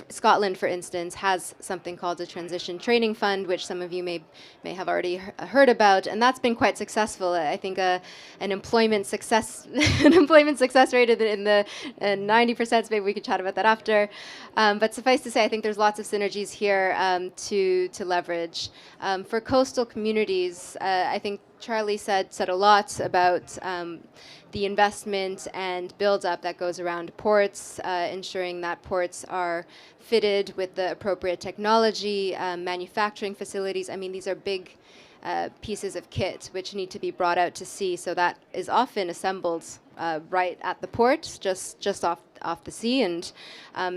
Scotland, for instance, has something called a Transition Training Fund, which some of you may have already heard about, and that's been quite successful. I think an employment success rate in the 90%. So maybe we could chat about that after. But suffice to say, I think there's lots of synergies here to leverage. For coastal communities, I think Charlie said a lot about the investment and build-up that goes around ports, ensuring that ports are fitted with the appropriate technology, manufacturing facilities. I mean, these are big pieces of kit which need to be brought out to sea, so that is often assembled right at the port, just off the sea, and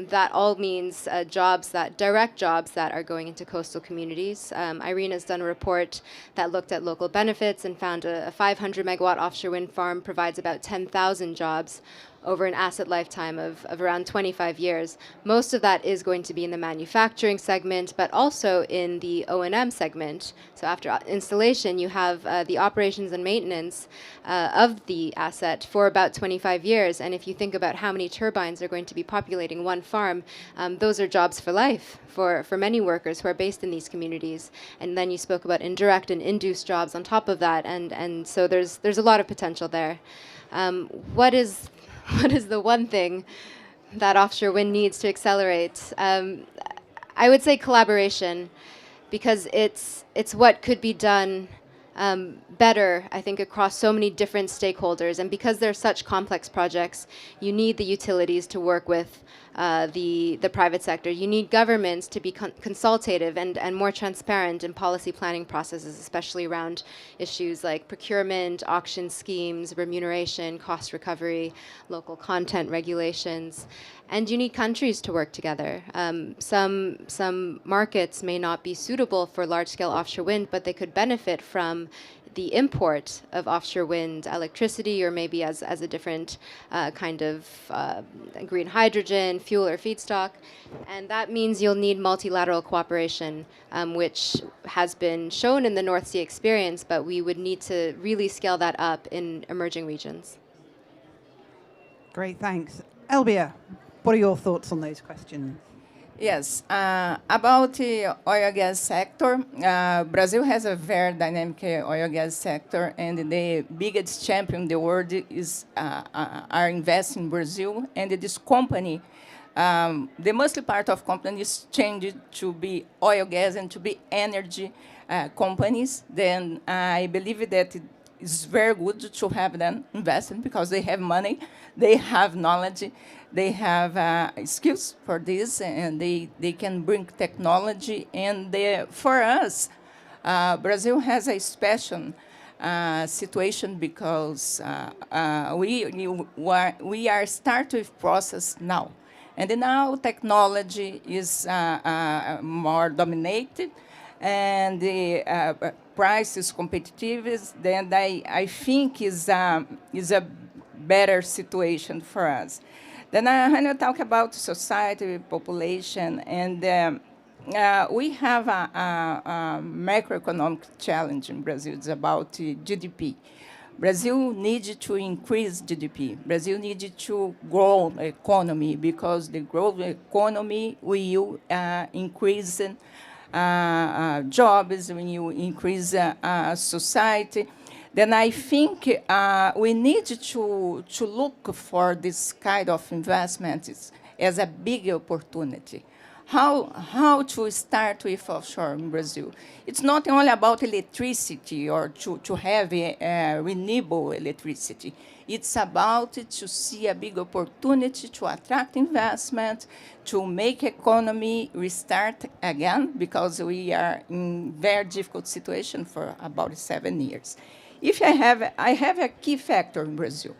that all means direct jobs that are going into coastal communities. Irene has done a report that looked at local benefits and found a 500 megawatt offshore wind farm provides about 10,000 jobs over an asset lifetime of around 25 years. Most of that is going to be in the manufacturing segment, but also in the O&M segment. So after installation, you have the operations and maintenance of the asset for about 25 years. And if you think about how many turbines are going to be populating one farm, those are jobs for life for many workers who are based in these communities. And then you spoke about indirect and induced jobs on top of that. And so there's a lot of potential there. What is the one thing that offshore wind needs to accelerate? I would say collaboration, because it's what could be done better, I think, across so many different stakeholders. And because they're such complex projects, you need the utilities to work with the private sector. You need governments to be consultative and more transparent in policy planning processes, especially around issues like procurement, auction schemes, remuneration, cost recovery, local content regulations. And you need countries to work together. Some markets may not be suitable for large-scale offshore wind, but they could benefit from the import of offshore wind electricity, or maybe as a different kind of green hydrogen, fuel or feedstock. And that means you'll need multilateral cooperation, which has been shown in the North Sea experience, but we would need to really scale that up in emerging regions. Great, thanks. Elbia, what are your thoughts on those questions? Yes, about the oil and gas sector, Brazil has a very dynamic oil and gas sector, and the biggest champion in the world is are investing in Brazil, and this company, the mostly part of companies changed to be oil, gas, and to be energy companies. Then I believe that it's very good to have them invested, because they have money, they have knowledge, they have skills for this, and they can bring technology. And for us, Brazil has a special situation, because we are starting with process now. And now technology is more dominated, and the price is competitive. Then I think is a better situation for us. Then when I talk about society, population, and we have a macroeconomic challenge in Brazil. It's about GDP. Brazil needs to increase GDP. Brazil needs to grow the economy, because the growth economy will increase jobs, when you increase society. Then I think we need to look for this kind of investments as a big opportunity. how to start with offshore in Brazil. It's not only about electricity or to have renewable electricity. It's about to see a big opportunity to attract investment, to make economy restart again, because we are in very difficult situation for about 7 years. If I have a key factor in Brazil.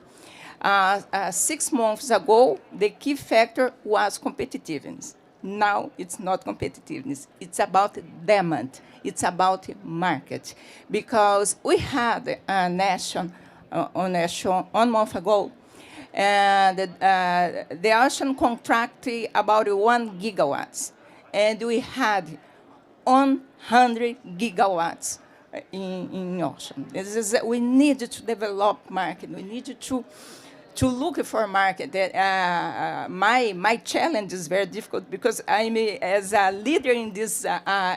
6 months ago, the key factor was competitiveness. Now it's not competitiveness. It's about demand. It's about market. Because we had a nation on a show 1 month ago, and the ocean contracted about 1 gigawatts, and we had 100 gigawatts in ocean. This is, we need to develop market. We need to look for a market. My challenge is very difficult because as a leader in this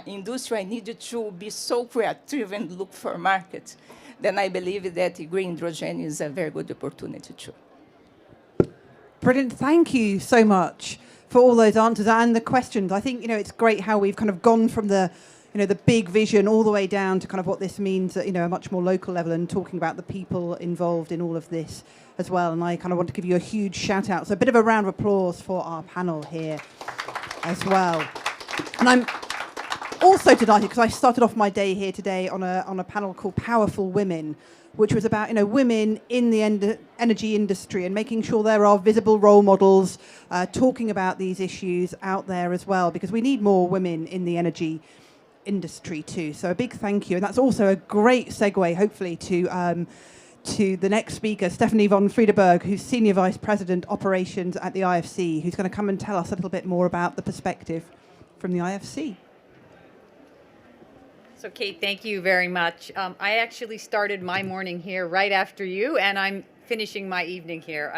industry, I need to be so creative and look for markets. Then I believe that green hydrogen is a very good opportunity too. Brilliant. Thank you so much for all those answers and the questions. I think, it's great how we've kind of gone from the big vision all the way down to kind of what this means at, a much more local level, and talking about the people involved in all of this as well. And I kind of want to give you a huge shout out. So a bit of a round of applause for our panel here as well. And I'm also delighted because I started off my day here today on a panel called Powerful Women, which was about women in the energy industry and making sure there are visible role models talking about these issues out there as well, because we need more women in the energy industry too. So a big thank you. And that's also a great segue, hopefully, to the next speaker, Stephanie von Friedeberg, who's Senior Vice President Operations at the IFC, who's going to come and tell us a little bit more about the perspective from the IFC. So, Kate, thank you very much. I actually started my morning here right after you, and I'm finishing my evening here.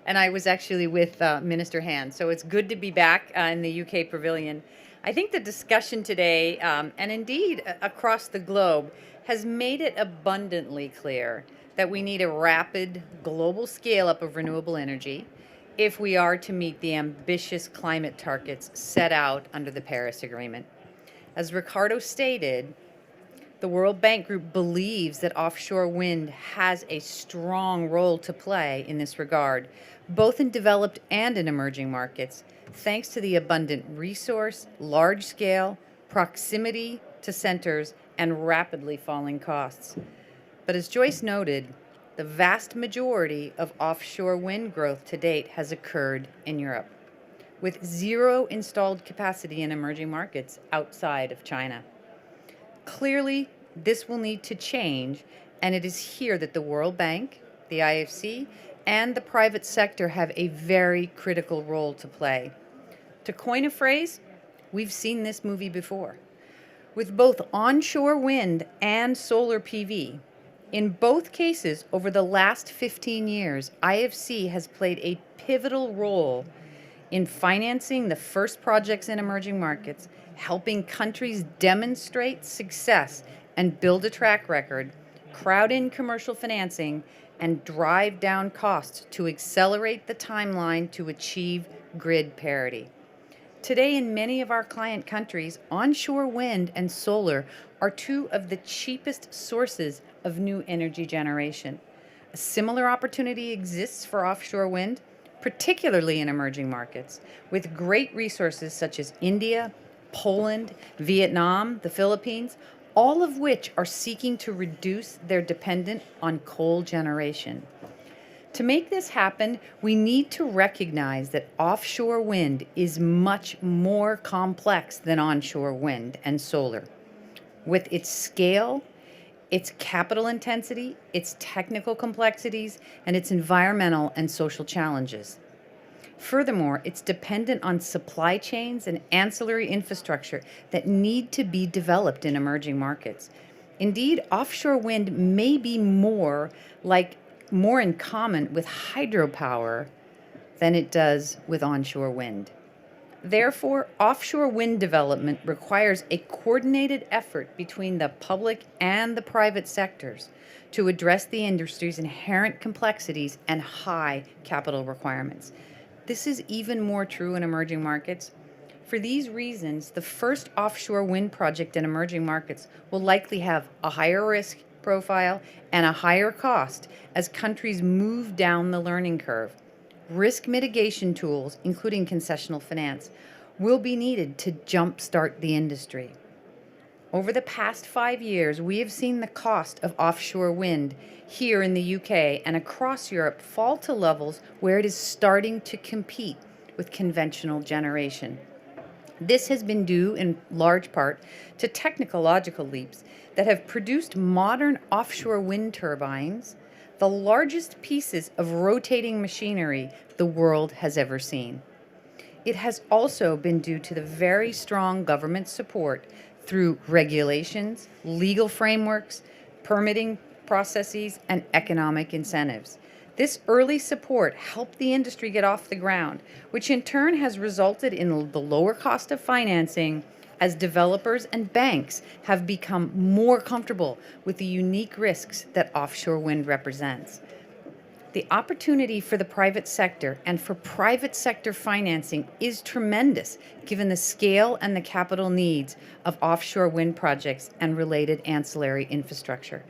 And I was actually with Minister Hand. So it's good to be back in the UK Pavilion. I think the discussion today, and indeed across the globe, has made it abundantly clear that we need a rapid global scale-up of renewable energy if we are to meet the ambitious climate targets set out under the Paris Agreement. As Ricardo stated, the World Bank Group believes that offshore wind has a strong role to play in this regard, both in developed and in emerging markets, thanks to the abundant resource, large scale, proximity to centers, and rapidly falling costs. But as Joyce noted, the vast majority of offshore wind growth to date has occurred in Europe, with zero installed capacity in emerging markets outside of China. Clearly, this will need to change, and it is here that the World Bank, the IFC, and the private sector have a very critical role to play. To coin a phrase, we've seen this movie before. With both onshore wind and solar PV, in both cases over the last 15 years, IFC has played a pivotal role in financing the first projects in emerging markets, helping countries demonstrate success and build a track record, crowd in commercial financing, and drive down costs to accelerate the timeline to achieve grid parity. Today, in many of our client countries, onshore wind and solar are two of the cheapest sources of new energy generation. A similar opportunity exists for offshore wind, particularly in emerging markets, with great resources such as India, Poland, Vietnam, the Philippines, all of which are seeking to reduce their dependence on coal generation. To make this happen, we need to recognize that offshore wind is much more complex than onshore wind and solar. With its scale, its capital intensity, its technical complexities, and its environmental and social challenges. Furthermore, it's dependent on supply chains and ancillary infrastructure that need to be developed in emerging markets. Indeed, offshore wind may be more in common with hydropower than it does with onshore wind. Therefore, offshore wind development requires a coordinated effort between the public and the private sectors to address the industry's inherent complexities and high capital requirements. This is even more true in emerging markets. For these reasons, the first offshore wind project in emerging markets will likely have a higher risk profile and a higher cost as countries move down the learning curve. Risk mitigation tools, including concessional finance, will be needed to jumpstart the industry. Over the past 5 years, we have seen the cost of offshore wind here in the UK and across Europe fall to levels where it is starting to compete with conventional generation. This has been due in large part to technological leaps that have produced modern offshore wind turbines, the largest pieces of rotating machinery the world has ever seen. It has also been due to the very strong government support through regulations, legal frameworks, permitting processes, and economic incentives. This early support helped the industry get off the ground, which in turn has resulted in the lower cost of financing as developers and banks have become more comfortable with the unique risks that offshore wind represents. The opportunity for the private sector and for private sector financing is tremendous, given the scale and the capital needs of offshore wind projects and related ancillary infrastructure.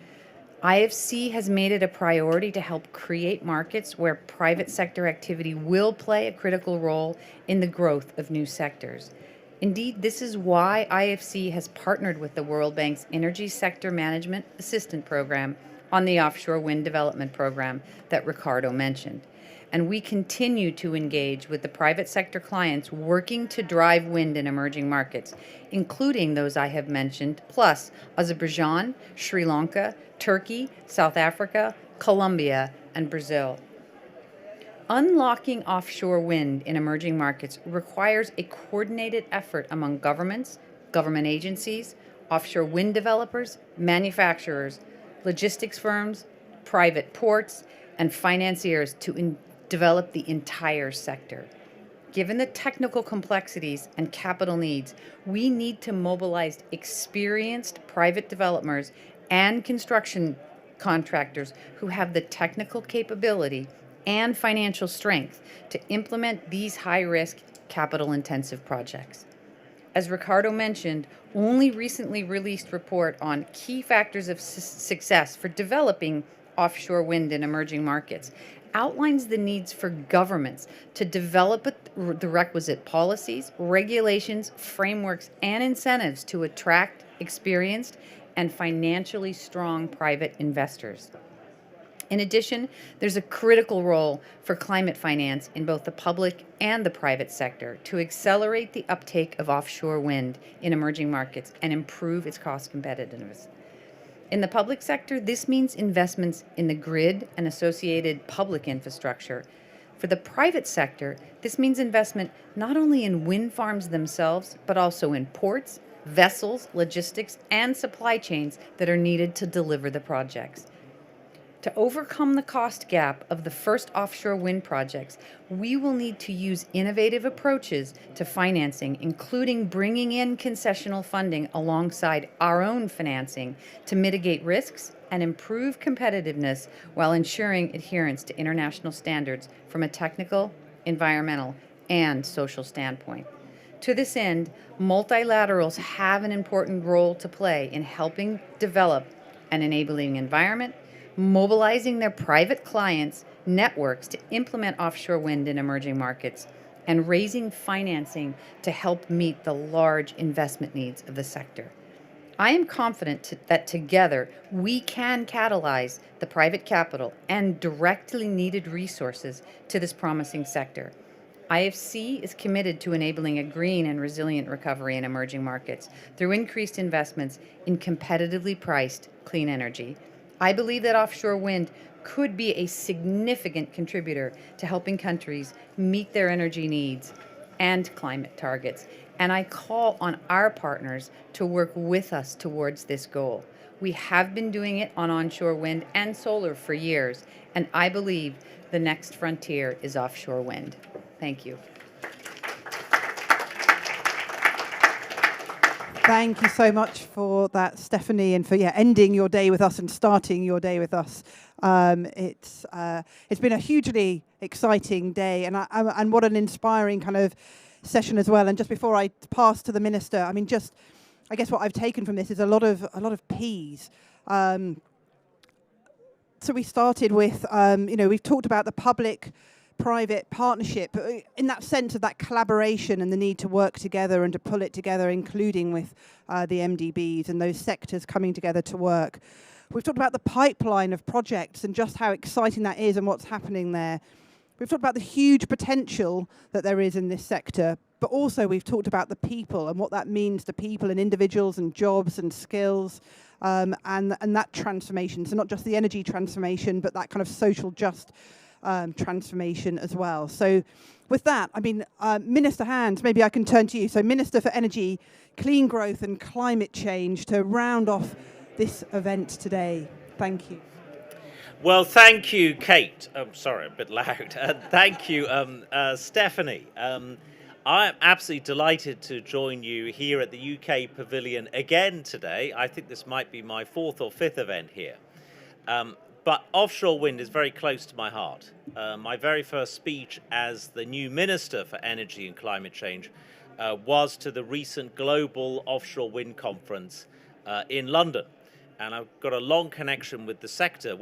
IFC has made it a priority to help create markets where private sector activity will play a critical role in the growth of new sectors. Indeed, this is why IFC has partnered with the World Bank's Energy Sector Management Assistant Program on the Offshore Wind Development Program that Ricardo mentioned. And we continue to engage with the private sector clients working to drive wind in emerging markets, including those I have mentioned, plus Azerbaijan, Sri Lanka, Turkey, South Africa, Colombia, and Brazil. Unlocking offshore wind in emerging markets requires a coordinated effort among governments, government agencies, offshore wind developers, manufacturers, logistics firms, private ports, and financiers to develop the entire sector. Given the technical complexities and capital needs, we need to mobilize experienced private developers and construction contractors who have the technical capability and financial strength to implement these high-risk, capital-intensive projects. As Ricardo mentioned, only recently released report on key factors of success for developing offshore wind in emerging markets outlines the needs for governments to develop the requisite policies, regulations, frameworks, and incentives to attract experienced and financially strong private investors. In addition, there's a critical role for climate finance in both the public and the private sector to accelerate the uptake of offshore wind in emerging markets and improve its cost competitiveness. In the public sector, this means investments in the grid and associated public infrastructure. For the private sector, this means investment not only in wind farms themselves, but also in ports, vessels, logistics, and supply chains that are needed to deliver the projects. To overcome the cost gap of the first offshore wind projects, we will need to use innovative approaches to financing, including bringing in concessional funding alongside our own financing to mitigate risks and improve competitiveness while ensuring adherence to international standards from a technical, environmental, and social standpoint. To this end, multilaterals have an important role to play in helping develop an enabling environment, mobilizing their private clients' networks to implement offshore wind in emerging markets, and raising financing to help meet the large investment needs of the sector. I am confident that together we can catalyze the private capital and directly needed resources to this promising sector. IFC is committed to enabling a green and resilient recovery in emerging markets through increased investments in competitively priced clean energy. I believe that offshore wind could be a significant contributor to helping countries meet their energy needs and climate targets, and I call on our partners to work with us towards this goal. We have been doing it on onshore wind and solar for years, and I believe the next frontier is offshore wind. Thank you. Thank you so much for that, Stephanie, and for ending your day with us and starting your day with us. It's been a hugely exciting day, and what an inspiring kind of session as well. And just before I pass to the Minister, I mean, I guess what I've taken from this is a lot of P's. So we started with, we've talked about the public-private partnership in that sense of that collaboration and the need to work together and to pull it together, including with the MDBs and those sectors coming together to work. We've talked about the pipeline of projects and just how exciting that is and what's happening there. We've talked about the huge potential that there is in this sector, but also we've talked about the people and what that means to people and individuals and jobs and skills. And that transformation, so not just the energy transformation, but that kind of social just transformation as well. So with that, I mean, Minister Hand, maybe I can turn to you. So Minister for Energy, Clean Growth and Climate Change, to round off this event today. Thank you. Well, thank you, Kate. I'm sorry, a bit loud. Thank you, Stephanie. I'm absolutely delighted to join you here at the UK Pavilion again today. I think this might be my 4th or 5th event here. But offshore wind is very close to my heart. My very first speech as the new Minister for Energy and Climate Change was to the recent Global Offshore Wind Conference in London. And I've got a long connection with the sector.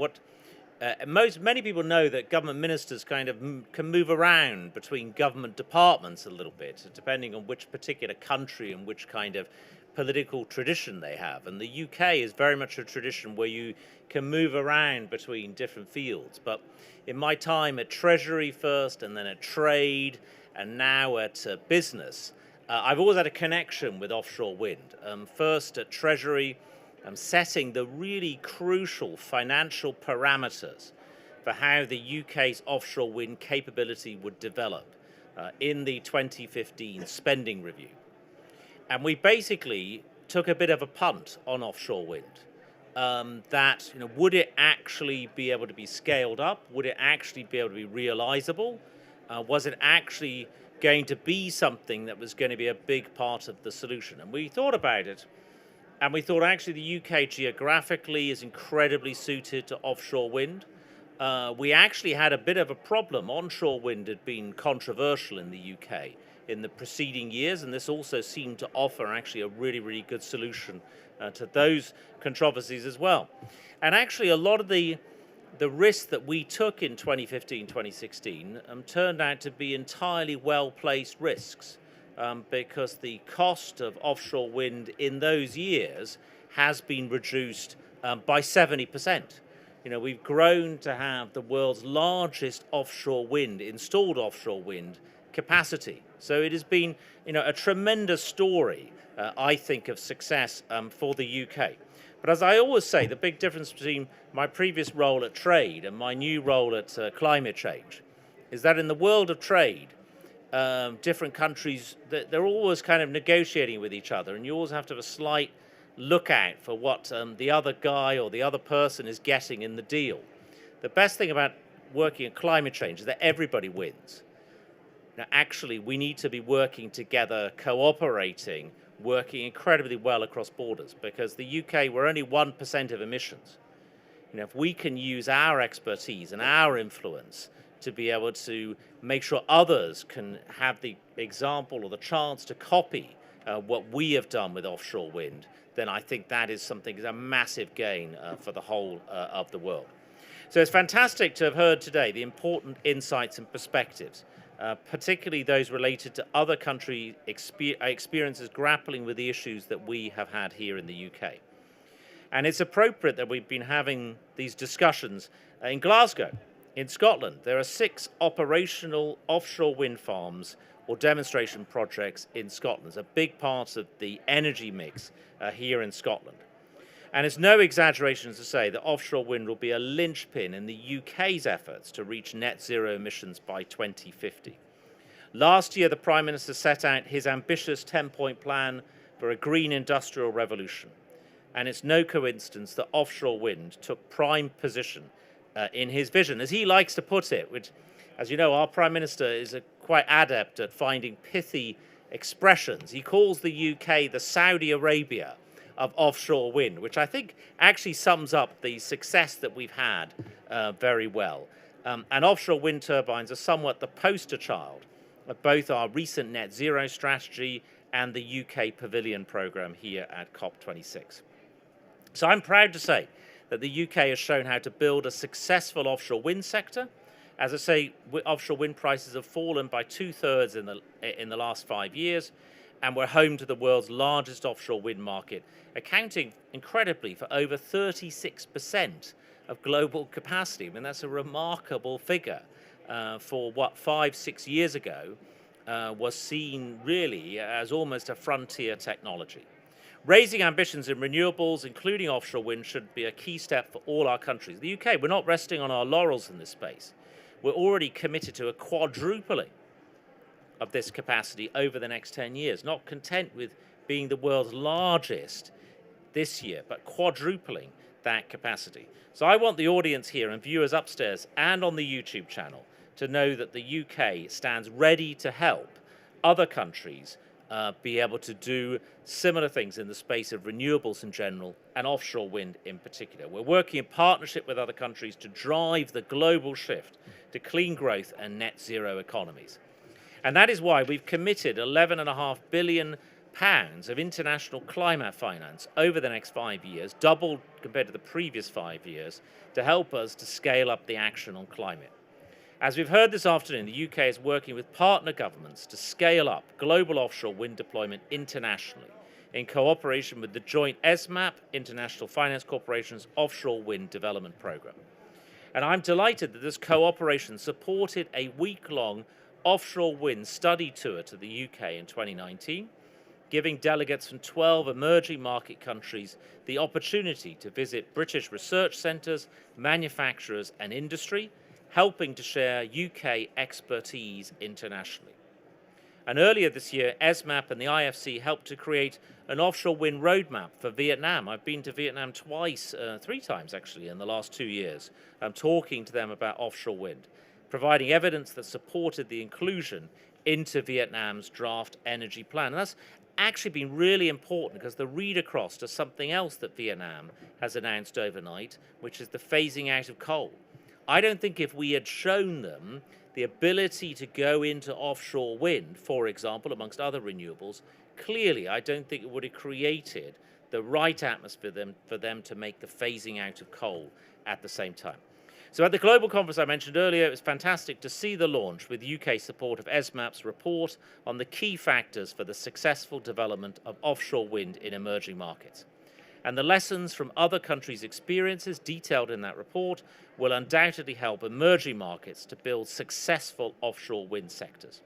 Many people know that government ministers kind of can move around between government departments a little bit, depending on which particular country and which kind of political tradition they have. And the UK is very much a tradition where you can move around between different fields. But in my time at Treasury first, and then at Trade, and now at business, I've always had a connection with offshore wind. First at Treasury, setting the really crucial financial parameters for how the UK's offshore wind capability would develop in the 2015 spending review. And we basically took a bit of a punt on offshore wind. Would it actually be able to be scaled up? Would it actually be able to be realizable? Was it actually going to be something that was going to be a big part of the solution? And we thought about it. And we thought actually the UK geographically is incredibly suited to offshore wind. We actually had a bit of a problem. Onshore wind had been controversial in the UK in the preceding years, and this also seemed to offer actually a really, really good solution to those controversies as well. And actually a lot of the risks that we took in 2015, 2016 turned out to be entirely well-placed risks. Because the cost of offshore wind in those years has been reduced by 70%. We've grown to have the world's largest installed offshore wind capacity. So it has been, a tremendous story, I think, of success for the UK. But as I always say, the big difference between my previous role at Trade and my new role at Climate Change is that in the world of trade, different countries, they're always kind of negotiating with each other, and you always have to have a slight lookout for what the other guy or the other person is getting in the deal. The best thing about working at climate change is that everybody wins. Now, actually, we need to be working together, cooperating, working incredibly well across borders, because the UK, we're only 1% of emissions. If we can use our expertise and our influence to be able to make sure others can have the example or the chance to copy what we have done with offshore wind, then I think that is a massive gain for the whole of the world. So it's fantastic to have heard today the important insights and perspectives, particularly those related to other country experiences grappling with the issues that we have had here in the UK. And it's appropriate that we've been having these discussions in Glasgow. In Scotland, there are 6 operational offshore wind farms or demonstration projects in Scotland. It's a big part of the energy mix here in Scotland. And it's no exaggeration to say that offshore wind will be a linchpin in the UK's efforts to reach net zero emissions by 2050. Last year, the Prime Minister set out his ambitious 10-point plan for a green industrial revolution. And it's no coincidence that offshore wind took prime position in his vision, as he likes to put it, which, as you know, our Prime Minister is quite adept at finding pithy expressions. He calls the UK the Saudi Arabia of offshore wind, which I think actually sums up the success that we've had very well. And offshore wind turbines are somewhat the poster child of both our recent net zero strategy and the UK Pavilion programme here at COP26. So I'm proud to say that the UK has shown how to build a successful offshore wind sector. As I say, offshore wind prices have fallen by 2/3 in the last 5 years, and we're home to the world's largest offshore wind market, accounting incredibly for over 36% of global capacity. I mean, that's a remarkable figure for what 5-6 years ago was seen really as almost a frontier technology. Raising ambitions in renewables, including offshore wind, should be a key step for all our countries. The UK, we're not resting on our laurels in this space. We're already committed to a quadrupling of this capacity over the next 10 years, not content with being the world's largest this year, but quadrupling that capacity. So I want the audience here and viewers upstairs and on the YouTube channel to know that the UK stands ready to help other countries be able to do similar things in the space of renewables in general and offshore wind in particular. We're working in partnership with other countries to drive the global shift to clean growth and net zero economies. And that is why we've committed £11.5 billion of international climate finance over the next 5 years, doubled compared to the previous 5 years, to help us to scale up the action on climate. As we've heard this afternoon, the UK is working with partner governments to scale up global offshore wind deployment internationally in cooperation with the joint ESMAP, International Finance Corporation's Offshore Wind Development Programme. And I'm delighted that this cooperation supported a week-long offshore wind study tour to the UK in 2019, giving delegates from 12 emerging market countries the opportunity to visit British research centres, manufacturers and industry, helping to share UK expertise internationally. And earlier this year, ESMAP and the IFC helped to create an offshore wind roadmap for Vietnam. I've been to Vietnam twice, 3 times actually, in the last 2 years, talking to them about offshore wind, providing evidence that supported the inclusion into Vietnam's draft energy plan. And that's actually been really important because the read across to something else that Vietnam has announced overnight, which is the phasing out of coal. I don't think if we had shown them the ability to go into offshore wind, for example, amongst other renewables, clearly I don't think it would have created the right atmosphere for them to make the phasing out of coal at the same time. So at the global conference I mentioned earlier, it was fantastic to see the launch with UK support of ESMAP's report on the key factors for the successful development of offshore wind in emerging markets. And the lessons from other countries' experiences detailed in that report will undoubtedly help emerging markets to build successful offshore wind sectors.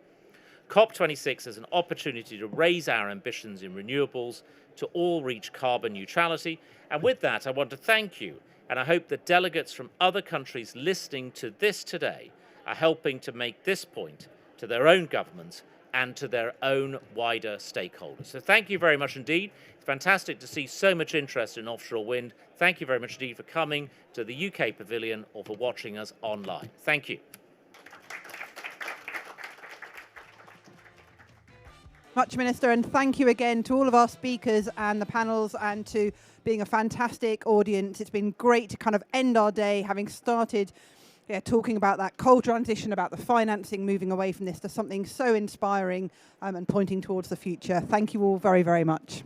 COP26 is an opportunity to raise our ambitions in renewables to all reach carbon neutrality. And with that, I want to thank you. And I hope that delegates from other countries listening to this today are helping to make this point to their own governments and to their own wider stakeholders. So thank you very much indeed. It's fantastic to see so much interest in offshore wind. Thank you very much indeed for coming to the UK Pavilion or for watching us online. Thank you. Much, Minister, and thank you again to all of our speakers and the panels and to being a fantastic audience. It's been great to kind of end our day having started talking about that coal transition, about the financing, moving away from this to something so inspiring and pointing towards the future. Thank you all very, very much.